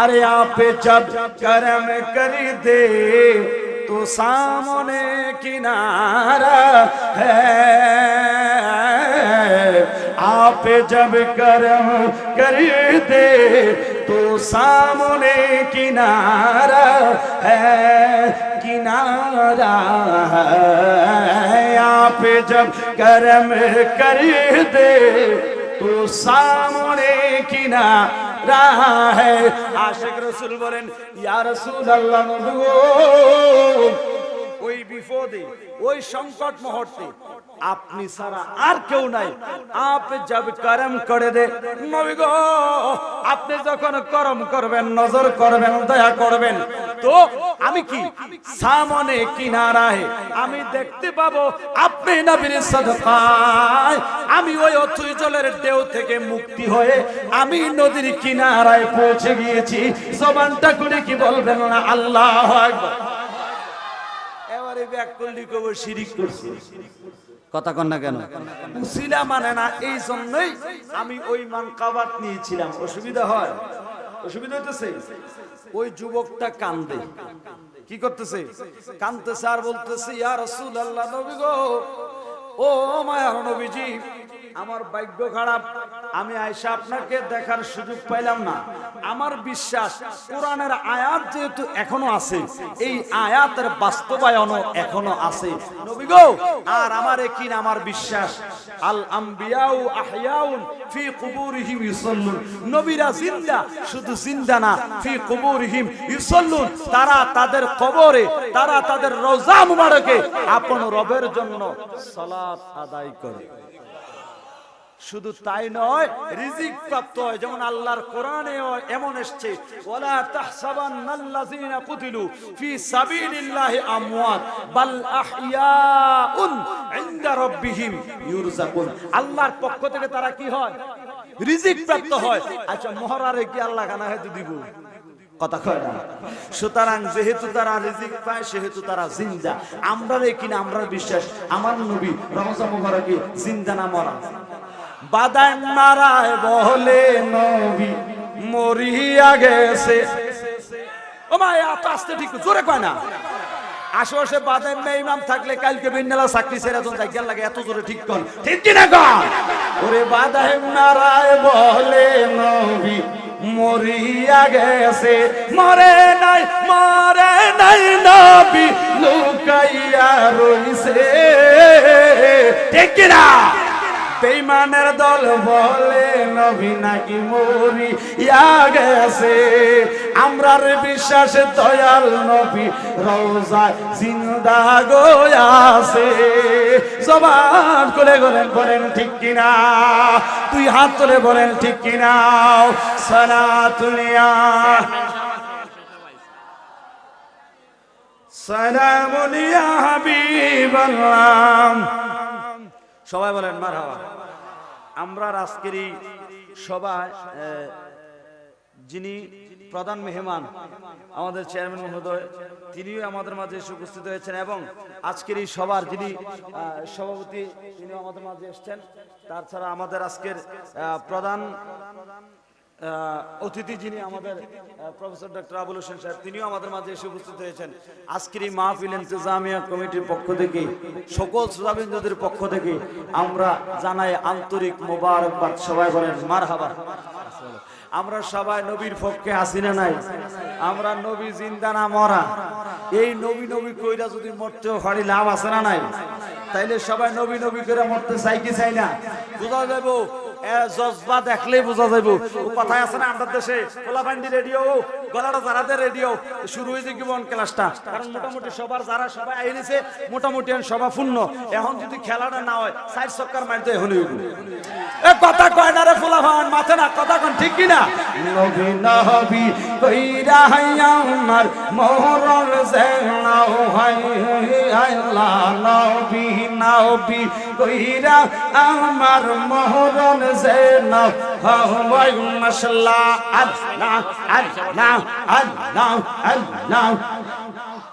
अरे आप जब करम कर दे तो सामने किनारा है, आप जब करम कर दे तो सामने किनारा है, किनारा है, आप जब करम कर दे तो सामने किनारा है। आशिक रसूल बोलेन या रसूल अल्लाह, नबी गो ওই বিপদে ওই সংকট মুহূর্তে আপনি ছাড়া আর কেউ নাই। আপ জব করম করে দে, নবী গো আপনি যখন করম করবেন, নজর করবেন, দয়া করবেন, তো আমি কি সামনে কিনারায় আমি দেখতে পাবো আপনি নবীর সাদকায় আমি ওই অথই জলের ঢেউ থেকে মুক্তি হয়ে আমি নদীর কিনারায় পৌঁছে গিয়েছি। জবানটা করে কি বলবেন না আল্লাহু আকবার? এবারে ব্যাক করলি কব শিরিক করছি। কথা কন না কেন? উসিলা মানে না, এই জন্যই আমি ওই মানকাবাত নিয়েছিলাম। অসুবিধা হয়? অসুবিধা হইতেছে? ওই যুবকটা কান্দে, কি করতেছে? কান্দতেছে আর বলতেছে ইয়া রাসূলুল্লাহ, নবী গো ও মায়ার নবীজি, আমার ভাগ্য খারাপ, আমি আয়েশা আপনাকে দেখার সুযোগ পাইলাম না। আমার বিশ্বাস কোরআনের আয়াত যেহেতু এখনো আছে, এই আয়াতের বাস্তবায়নও এখনো আছে নবী গো। আর আমার কি না, আমার বিশ্বাস আল আম্বিয়াউ আহয়াউন ফি কুবুরিহিম ইউসাল্লুন, নবীরা জিন্দা, শুধু জিন্দা না, ফি কুবুরিহিম ইউসাল্লুন, তারা তাদের কবরে, তারা তাদের রওজা মুবারকে আপন রবের জন্য সালাত আদায় করে। শুধু তাই নয়, রিজিক প্রাপ্ত হয়। যেমন আল্লাহর কোরআনে এমন এসেছে ওয়ালা তাহসাবান্নাল্লাযীনা কুতিলু ফি সাবিলিল্লাহি আমওয়াত বাল আহইয়াউন ইনদা রাব্বিহিম ইউরযাকুন, আল্লাহর পক্ষ থেকে তারা কি হয়? রিজিক প্রাপ্ত হয়। আচ্ছা মহরারে কি আল্লাহ কানা হেতু দিব? কথা কয় না। সুতরাং যেহেতু তারা রিজিক পায় সেহেতু তারা জিন্দা। আমরা কিনা আমরা বিশ্বাস আমার নবী রওজা মুবারকে জিন্দা না মরা। বাদাম মারায় বলে নবী মরিয়া গেছে। ও মা এত আস্তে ঠিক জোরে কয় না। আশেপাশে বাদাম মে ইমাম থাকলে কালকে বিন্নালা চাকরি ছেড়ে জন যাই গেল লাগে, এত জোরে ঠিক কর, ঠিক কি না কর? ওরে বাদাম মারায় বলে নবী মরিয়া গেছে, মরে নাই নবী লুকাইয়া রইছে, ঠিক কি না? বেঈমানের দল বলে নবী নাকি মরিয়া গেছে, আমরার বিশ্বাস দয়াল নবী রওজায় জিন্দা গো আছে। জবান খুলে বলেন ঠিক কিনা? তুই হাত তুলে বলেন ঠিক কিনা? সালাতুলিয়া সালামুলিয়া হাবিবাল্লাহ, সবাই বলেন মারহাবা। আমরা আজকের সবাই যিনি প্রধান মেহমান আমাদের চেয়ারম্যান মহোদয়, তিনিও আমাদের মাঝে এসে উপস্থিত হয়েছেন এবং আজকের এই সভার যিনি সভাপতি তিনিও আমাদের মাঝে এসেছেন। তাছাড়া আমাদের আজকের প্রধান অতিথি যিনি আমাদের প্রফেসর ডক্টর আবুল হোসেন সাহেব, তিনিও আমাদের মাঝে এসে উপস্থিত হয়েছেন। আজকের এই মাহফিল ইন্তেজামিয়া কমিটির পক্ষ থেকে, সকল শ্রোতাবৃন্দদের পক্ষ থেকে আমরা জানাই আন্তরিক মোবারকবাদ। সবাই বলেন মারহাবা। আমরা সবাই নবীর পক্ষে আসি না নাই? আমরা নবী জিন্দা না মরা? এই নবী নবী কইরা যদি মরতেও পারি লাভ আছে না নাই? তাইলে সবাই নবী নবী করে মরতে চাই কি চাই না? বোঝা যাবো জজবা দেখলেই বোঝা যাইব। কথায় আছে না আমাদের দেশে, কোলাবান্ডি রেডিও গলাটা জারাতে রেডিও শুরু হয়েছে জীবন ক্লাসটা। কারণ মোটামুটি সবার যারা সবাই আইছে মোটামুটি সভা পূর্ণ। এখন যদি খেলাটা না হয় সাইড চক্কর মারতে এখন এ কথা কয় না রে ফুলাভান মাথা না, কথা কোন ঠিক কি না? নবী নবী কইরা আমার মোহরল জানাও হাই আল্লাহ, নবী নবী কইরা আমার মোহরল জানাও হাওয়াই মাশাআল্লাহ। আল্লাহ আল্লাহ আল্লাহ আল্লাহ,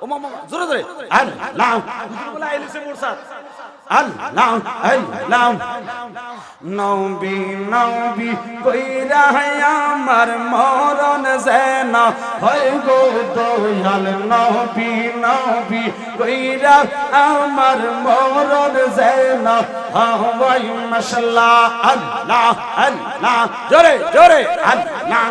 ও মামা জোরে জোরে আল্লাহ বলে আইলিছে মুরসাদ। আল্লাহ আল্লাহ, নবী নবী কইরা আমার মরণ যেন হয় গো দয়াল, নবী নবী কইরা আমার মরণ যেন হয় মাশাআল্লাহ। আল্লাহ আল্লাহ, জোরে জোরে আল্লাহ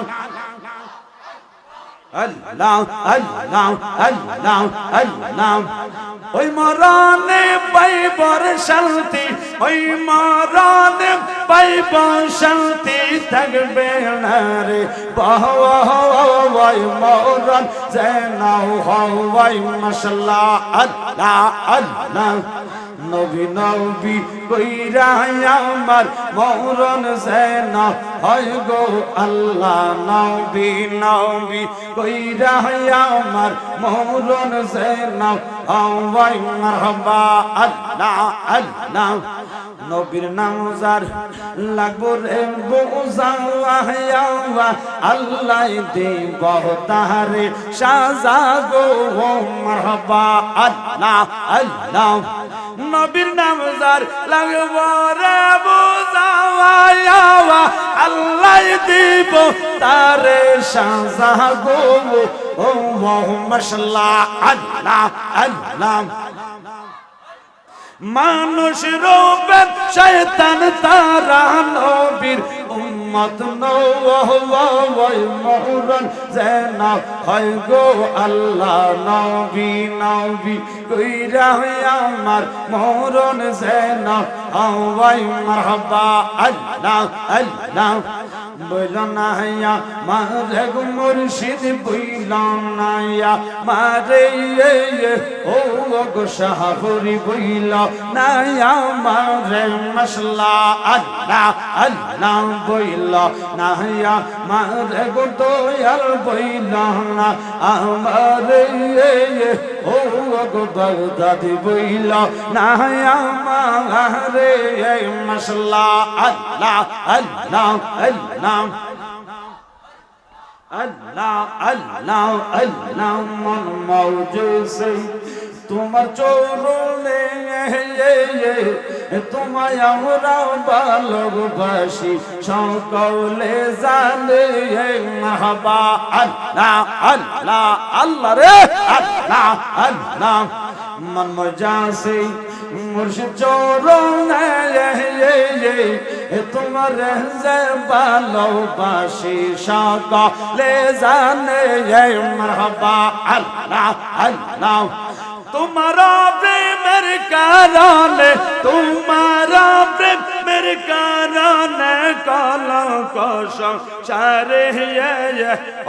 আল্লাহ আল্লাহ আল্লাহ আল্লাহ। ওই মরণে পাইবর শান্তি, ওই মরণে পাইব শান্তি, থাকবে না রে বাহাওয়াই মরণ যেন হওয়াই মাশাআল্লাহ। আল্লাহ আল্লাহ, নবী নবী কইরা আমার মরণ যেন হয় গো আল্লাহ, নবী নবী কইরা আমার মরণ যেন হয় মারহাবা। আল্লাহ আল্লাহ, নবীর নাম যার লাগবো রে বোঝাওয়া, আল্লাহ দেব তাহারে সাজা গো মারহাবা। আল্লাহ আল্লাহ, নবীর নাম যার লাগবো রে বোঝাওয়া, আল্লাহ দেব তারে সাজা গো মাশাআল্লাহ। আল্লাহ আল্লাহ, মানুষ রূপে শয়তান তারা নবীর উম্মত নওয়াই মরণ যেন হয় গো আল্লাহ, নবী নবী কইরা আমার মরণ যেন হয় মারহাবা। আল্লাহ আল্লাহ, বইল না ইয়া মারে গো মুর্শিদ, বইল না ইয়া মারে ও গো শাহপুরি, বইল না ইয়া মারে মাশাআল্লাহ। আল্লাহ আল্লাহ, বইল না ইয়া মারে গো দয়াল, বইল না আমারে ও গো বাগদাদি, বইল না ইয়া মারে মাশাআল্লাহ। আল্লাহ আল্লাহ আল্লাহ আল্লাহ আল্লাহ আল্লাহ, মন মৌজুসে তোমার চরণে তোমায় আমরা ভালোবাসি সকলে জানে মারহাবা। আল্লাহ আল্লাহ আল্লাহ রে আল্লাহ আল্লাহ, মন মজাসে মুর্শিদ চরণে তোমার ভালোবাসি সকলে জানে মারহাবা। আল্লাহ আল্লাহ, তোমার প্রেমের কারণে, তোমার প্রেমের কারণে কলঙ্ক সংসারে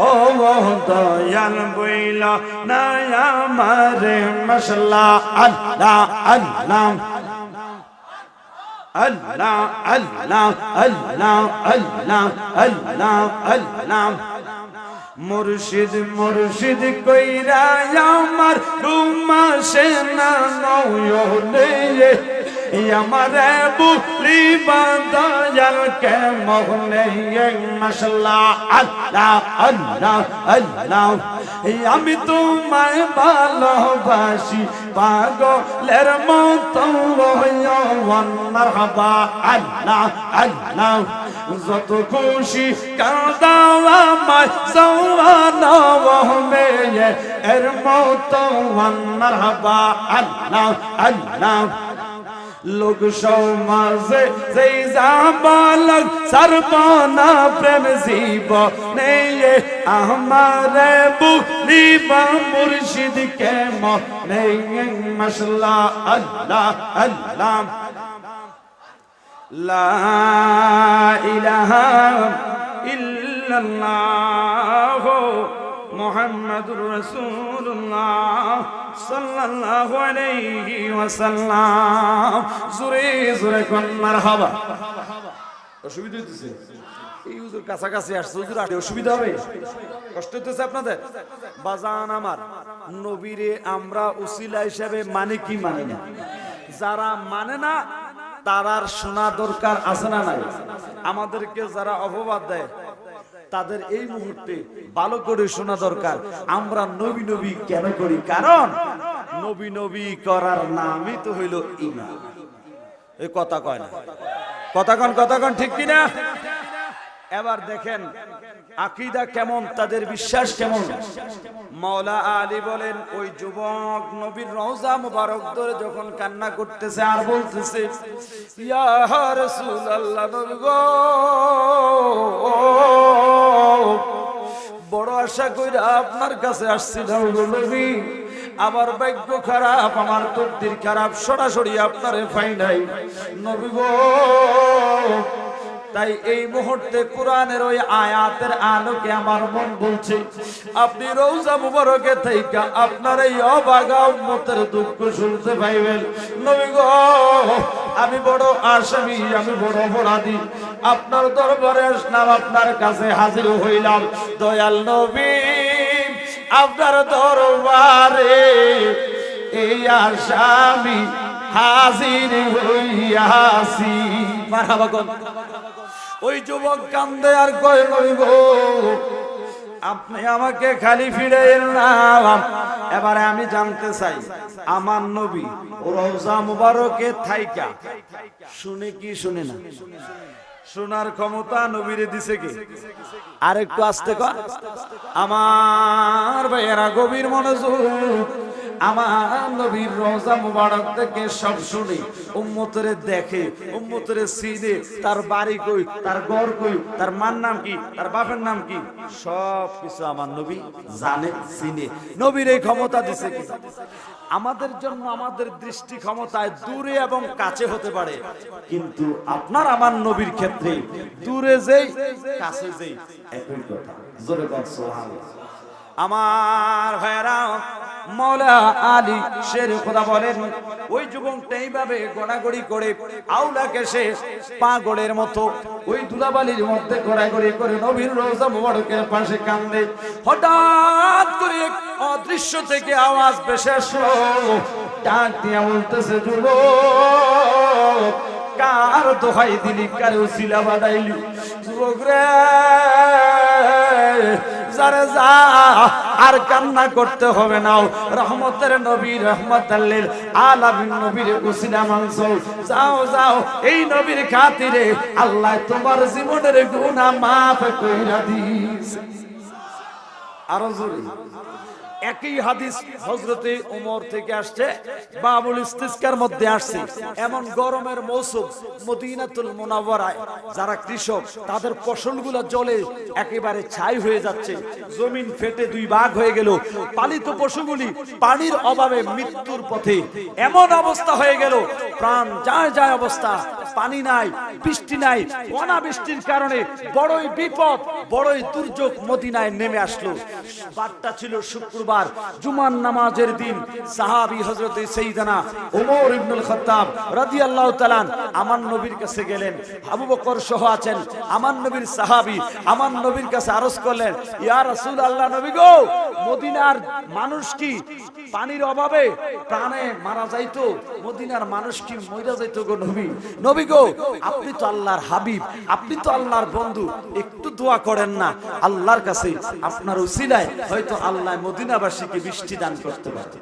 ও দয়াল বইল না আমারে মাশাআল্লাহ। আল্লাহ আল্লাহ আল্লাহ আল্লাহ আল্লাহ আল্লাহ আল্লাহ আল্লাহ, মুর্শিদ মুর্শিদ কইরা আমার ঘুমাসে না নয়নে, আমারে বুলিবা দয়াল কে মোহনে মাশাআল্লাহ আল্লাহ আল্লাহ আল্লাহ আমি তোমায় ভালোবাসি পাগলের মতো মারহাবা আল্লাহ আল্লাহ যত খুশি কাঁদাও আমায় সওয়ানা মেয়ে এর মতো মারহাবা আল্লাহ আল্লাহ লোক সমাজে যেই জামালক সরবনা প্রেম জীবনে আমারে বুলিবা মুর্শিদ কে মনে মাশাআল্লাহ আল্লাহ আল্লাহ লা ইলাহা ইল্লাল্লাহ মুহাম্মাদুর রাসূলুল্লাহ সাল্লাল্লাহু আলাইহি ওয়াসাল্লাম জোরে জোরে কোন মারহাবা অসুবিধা হইতেছে এই হুজুর কাছাকাছি আসছে হুজুর আসলে অসুবিধা হবে কষ্ট হইতেছে আপনাদের বাজান আমার নবীরে আমরা উসিলা হিসেবে মানে কি মানে না যারা মানে না তারার শোনা দরকার আছে না নাই আমাদেরকে যারা অপবাদ দেয় তাদের এই মুহূর্তে ভালো করে শোনা দরকার আমরা নবী নবী কেন করি কারণ নবী নবী করার নামই তো হইল ঈমান এই কথা কয় না কথা কন ঠিক কি না এবার দেখেন আকীদা কেমন তাদের বিশ্বাস কেমন মাওলা আলী বলেন ওই যুবক নবীর রওজা মুবারক ধরে যখন কান্না করতেছে আর বলতেছে ইয়া রাসূলুল্লাহ নবী গো বড় আশা কইরা আপনার কাছে আসছিলাম গো নবী আমার ভাগ্য খারাপ আমার তকদির খারাপ সরাসরি আপনারে পাই নাই নবী গো তাই এই মুহূর্তে কোরআনের ওই আয়াতের আলোকে আমার মন বলছে আপনি রওজা মুবারকে থেকে আপনার এই অভাগা উম্মতের দুঃখ শুনতে পাইবেন নবী গো আমি বড় আসামি আমি বড় অপরাধী আপনার দরবারে আসলাম আপনার কাছে হাজির হইলাম দয়াল নবী আপনার দরবারে এই আসামি হাজির হইয়াছি মারহাবা কোন ওই যুবক কান্দে আর কয় নবী গো আপনি আমাকে খালি ফিরাইয়েন না এবারে আমি জানতে চাই আমার নবী রওজা মুবারকে থাইকা শুনে কি শুনে না শোনার ক্ষমতা নবীরে দিছে কে আর একটু আস্তে কর আমার ভাইয়েরা গভীর মনোযোগ আমার নবীর রওজা মুবারক থেকে সব শুনে উম্মতরে দেখে উম্মতরে চিনে তার বাড়ি কই তার ঘর কই তার মার নাম কি তার বাপের নাম কি সব কিছু আমার নবী জানে চিনে নবীর এই ক্ষমতা দিছে কি আমাদের জন্য আমাদের দৃষ্টি ক্ষমতায় দূরে এবং কাছে হতে পারে কিন্তু আপনার আমার নবীর ক্ষেত্রে দূরে যেই কাছে যেই একই কথা জোরে বল সুবহানাল্লাহ আমার ভাইরা মাওলা আলী শের খোদা বলেন ওই যুবকটা এইভাবে গড়াগড়ি করে আওলাকে সে পাগলের মতো ওই দুলাবালির মধ্যে গড়াগড়ি করে নবীর রওজা মুবারকের পাশে কান্দে হঠাৎ করে অদৃশ্য থেকে আওয়াজ ভেসে আসলো ডাক দিয়ে বলতেছে যুবক কার দোহাই দিলি কার উসিলা বাদাইলি যুবক রে যারে যা আর কান্না করতে হবে না রহমতের নবী রহমাতাল লিল আলামিন নবীর উসিলা মানছো যাও যাও এই নবীর খাতিরে আল্লাহ তোমার জীবনের গুনাহ maaf কইরা দিয়েছে আরো জোরে একই হাদিস হযরতে ওমর থেকে আসছে বাবুল ইস্তিসকার মধ্যে আসছে এমন গরমের মৌসুম মদিনাতুল মুনাওয়ারায় যারা কৃষক তাদের ফসলগুলো জ্বলে একেবারে ছাই হয়ে যাচ্ছে জমিন ফেটে দুই ভাগ হয়ে গেল পালিত পশুগুলি পানির অভাবে মৃত্যুর পথে এমন অবস্থা হয়ে গেল প্রাণ যায় যায় অবস্থা পানি নাই বৃষ্টি নাই অনাবৃষ্টির কারণে বড়ই বিপদ বড়ই দুর্যোগ মদিনায় নেমে আসলো বারটা ছিল শুক্রবার জুমার নামাজের দিন সাহাবী হযরতে সাইয়েদনা ওমর ইবনুল খাত্তাব রাদিয়াল্লাহু তাআলা আমার নবীর কাছে গেলেন আবু বকর সহ আছেন আমার নবীর সাহাবী আমার নবীর কাছে আরজ করলেন ইয়া রাসূলুল্লাহ নবী গো মদিনার মানুষ কি পানির অভাবে প্রাণে মারা যাইতো, মদিনার মানুষ কি মইরা যাইতো গো নবী। নবী গো, আপনি তো আল্লাহর হাবিব, আপনি তো আল্লাহর বন্ধু, একটু দোয়া করেন না আল্লাহর কাছে, আপনার উসিলায় হয়তো আল্লাহ মদিনাবাসীকে বৃষ্টি দান করতে পারে।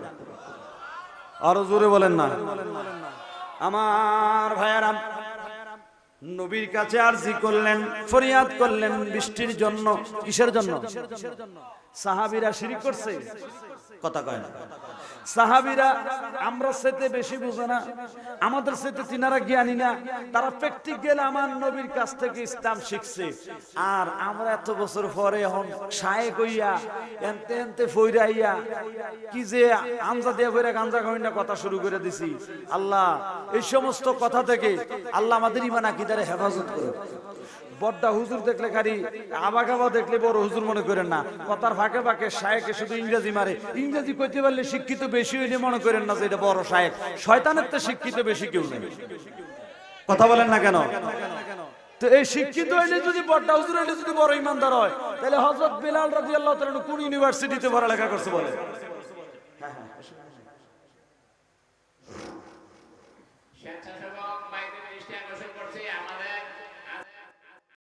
আরো জোরে বলেন না। আমার ভাইয়ারা, নবীর কাছে আরজি করলেন, ফরিয়াদ করলেন বৃষ্টির জন্য। কিসের জন্য? সাহাবীরা শিরক করছে, কথা কয় না। সাহাবীরা আমরা সেতে বেশি বুঝে না, আমাদের সেতে তিনারা জ্ঞানী না, তারা প্র্যাকটিক্যাল আমার নবীর কাছ থেকে ইসলাম শিখছে। আর আমরা এত বছর পরে এখন শায়েক হইয়া এনতে এনতে ফইরাইয়া কি যে আমজা দিয়া ফইরা গাঞ্জা কইনা কথা শুরু করে দিছি। আল্লাহ এই সমস্ত কথা থেকে আল্লাহ আমাদের ঈমান আকীদারে হেফাজত করুন। বড়টা হুজুর দেখলে খালি আবাগাবা দেখলে বড় হুজুর মনে করেন না, কথার ফাঁকে ফাঁকে শায়েকে শুধু ইংরেজি মারে। ইংরেজি কইতে পারলে শিক্ষিত বেশি হইলে মনে করেন না যে এটা বড় শায়েক। শয়তানের তো শিক্ষিত বেশি কেউ নেই, কথা বলেন না কেন? তো এই শিক্ষিত হইলে যদি বড়টা হুজুর হইলে যদি বড় ইমানদার হয়, তাহলে হযরত বিলাল রাদিয়াল্লাহু তাআলা কোন ইউনিভার্সিটিতে পড়ালেখা করছে বলে?